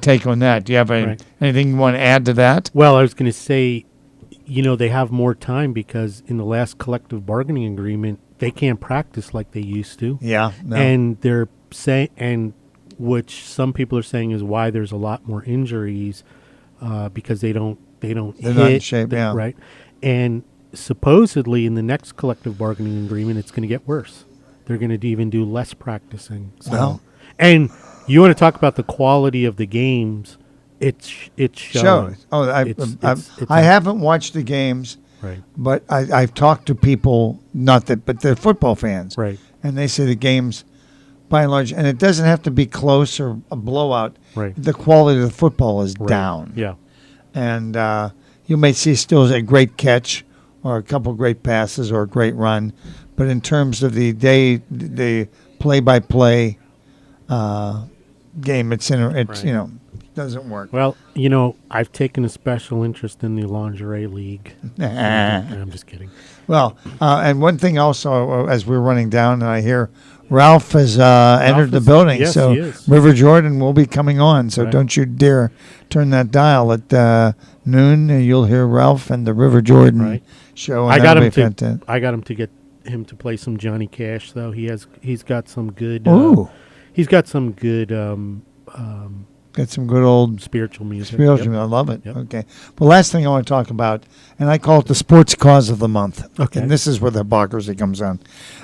take on that. Do you have anything you want to add to that? Well, I was going to say, they have more time because in the last collective bargaining agreement, they can't practice like they used to. Yeah. No. And they're saying, and which some people are saying is why there's a lot more injuries, because they're not in shape, right? And supposedly in the next collective bargaining agreement, it's going to get worse. They're going to even do less practicing. So, and you want to talk about the quality of the games? It's showing. I haven't watched the games, right? But I've talked to people, but they're football fans, right? And they say the games, by and large, and it doesn't have to be close or a blowout. Right. The quality of the football is down. Yeah. And you may see still a great catch or a couple great passes or a great run, but in terms of the play-by-play game, it's doesn't work. Well, I've taken a special interest in the lingerie league. I'm just kidding. Well, and one thing also, as we're running down, and I hear Ralph has entered the building. Yes, so he is. River Jordan will be coming on. So don't you dare turn that dial at noon. You'll hear Ralph and the River Jordan show. And I got him to get him to play some Johnny Cash, though. He's got some good. He's got some good. Got some good old spiritual music. I love it. Yep. Okay. Well, last thing I want to talk about, and I call it the sports cause of the month. Okay. And this is where the hypocrisy comes on.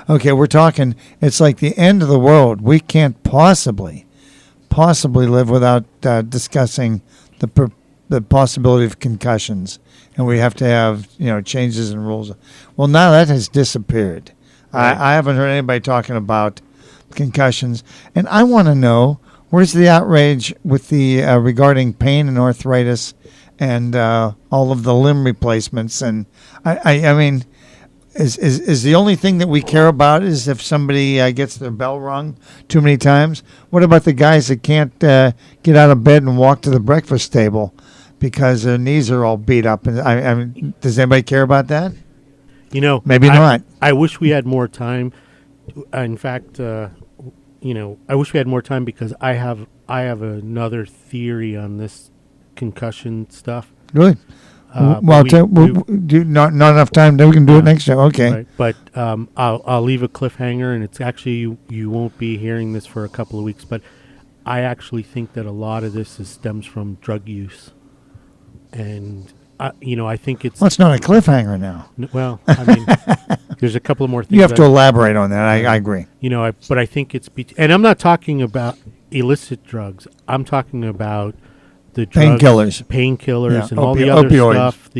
Okay, we're talking, it's like the end of the world. We can't possibly live without discussing the possibility of concussions. And we have to have, changes in rules. Well, now that has disappeared. Right. I haven't heard anybody talking about concussions, and I want to know where's the outrage with the regarding pain and arthritis and all of the limb replacements. And I mean, is the only thing that we care about is if somebody gets their bell rung too many times? What about the guys that can't get out of bed and walk to the breakfast table because their knees are all beat up? And I mean, does anybody care about that? You know, Maybe not. I wish we had more time. In fact, you know, I wish we had more time because I have another theory on this concussion stuff. Really? Well, not enough time. Then we can do it next time. Okay. Right. But I'll leave a cliffhanger, and it's actually you won't be hearing this for a couple of weeks. But I actually think that a lot of this stems from drug use, and you know, I think it's. Well, it's not a cliffhanger now. Well, I mean, there's a couple of more things. You have to elaborate on that. I agree. You know, but I think it's and I'm not talking about illicit drugs. I'm talking about the painkillers, and all the other opioids. stuff.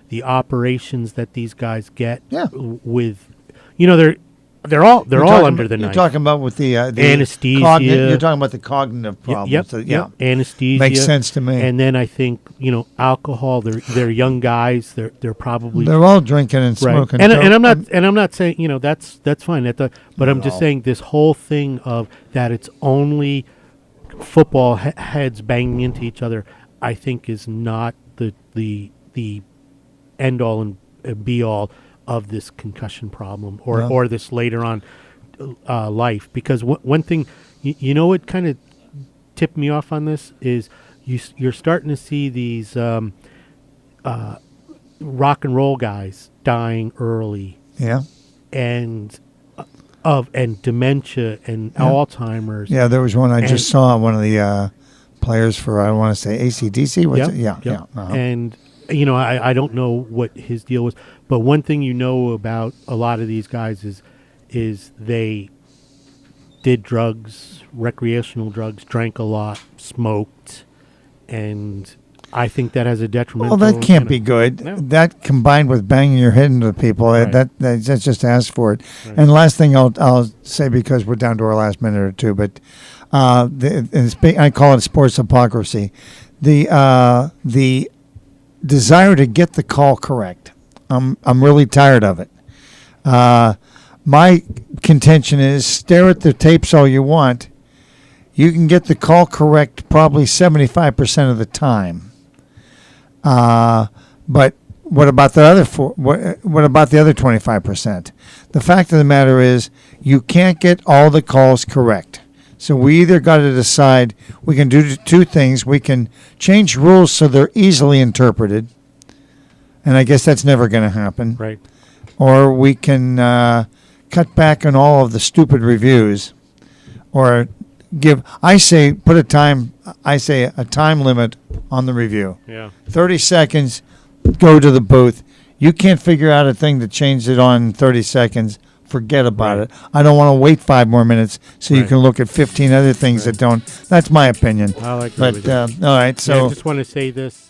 The operations that these guys get. Yeah. With, you know, they're all under the knife. You're talking about with the anesthesia. You're talking about the cognitive problems. Yep. So, Anesthesia makes sense to me. And then I think, you know, alcohol. They're young guys. They're probably all drinking and smoking. Right. And I'm not saying, you know, that's fine. But I'm just saying this whole thing of that it's only football heads banging into each other, I think is not the end all and be all of this concussion problem or this later on life. Because one thing, you know, what kind of tipped me off on this is you're starting to see these rock and roll guys dying early. Yeah. And dementia and Alzheimer's. Yeah, there was one I just saw, one of the players for, I want to say AC/DC. Yeah. Uh-huh. And, you know, I don't know what his deal was, but one thing you know about a lot of these guys is they did drugs, recreational drugs, drank a lot, smoked, and I think that has a detrimental. Well, that can't be good. No. That combined with banging your head into people, Right. that just asks for it. Right. And last thing I'll say, because we're down to our last minute or two, but I call it sports hypocrisy. The desire to get the call correct. I'm really tired of it. My contention is stare at the tapes all you want. You can get the call correct probably 75% of the time. But what about the other what about the other 25%? The fact of the matter is you can't get all the calls correct. So we either got to decide, we can do two things. We can change rules so they're easily interpreted, and I guess that's never going to happen. Right. Or we can cut back on all of the stupid reviews, or put a time limit on the review. Yeah. 30 seconds, go to the booth. You can't figure out a thing to change it on in 30 seconds. Forget about it. I don't want to wait 5 more minutes so you can look at 15 other things that don't. That's my opinion. I like that. But, all right. So I just want to say this.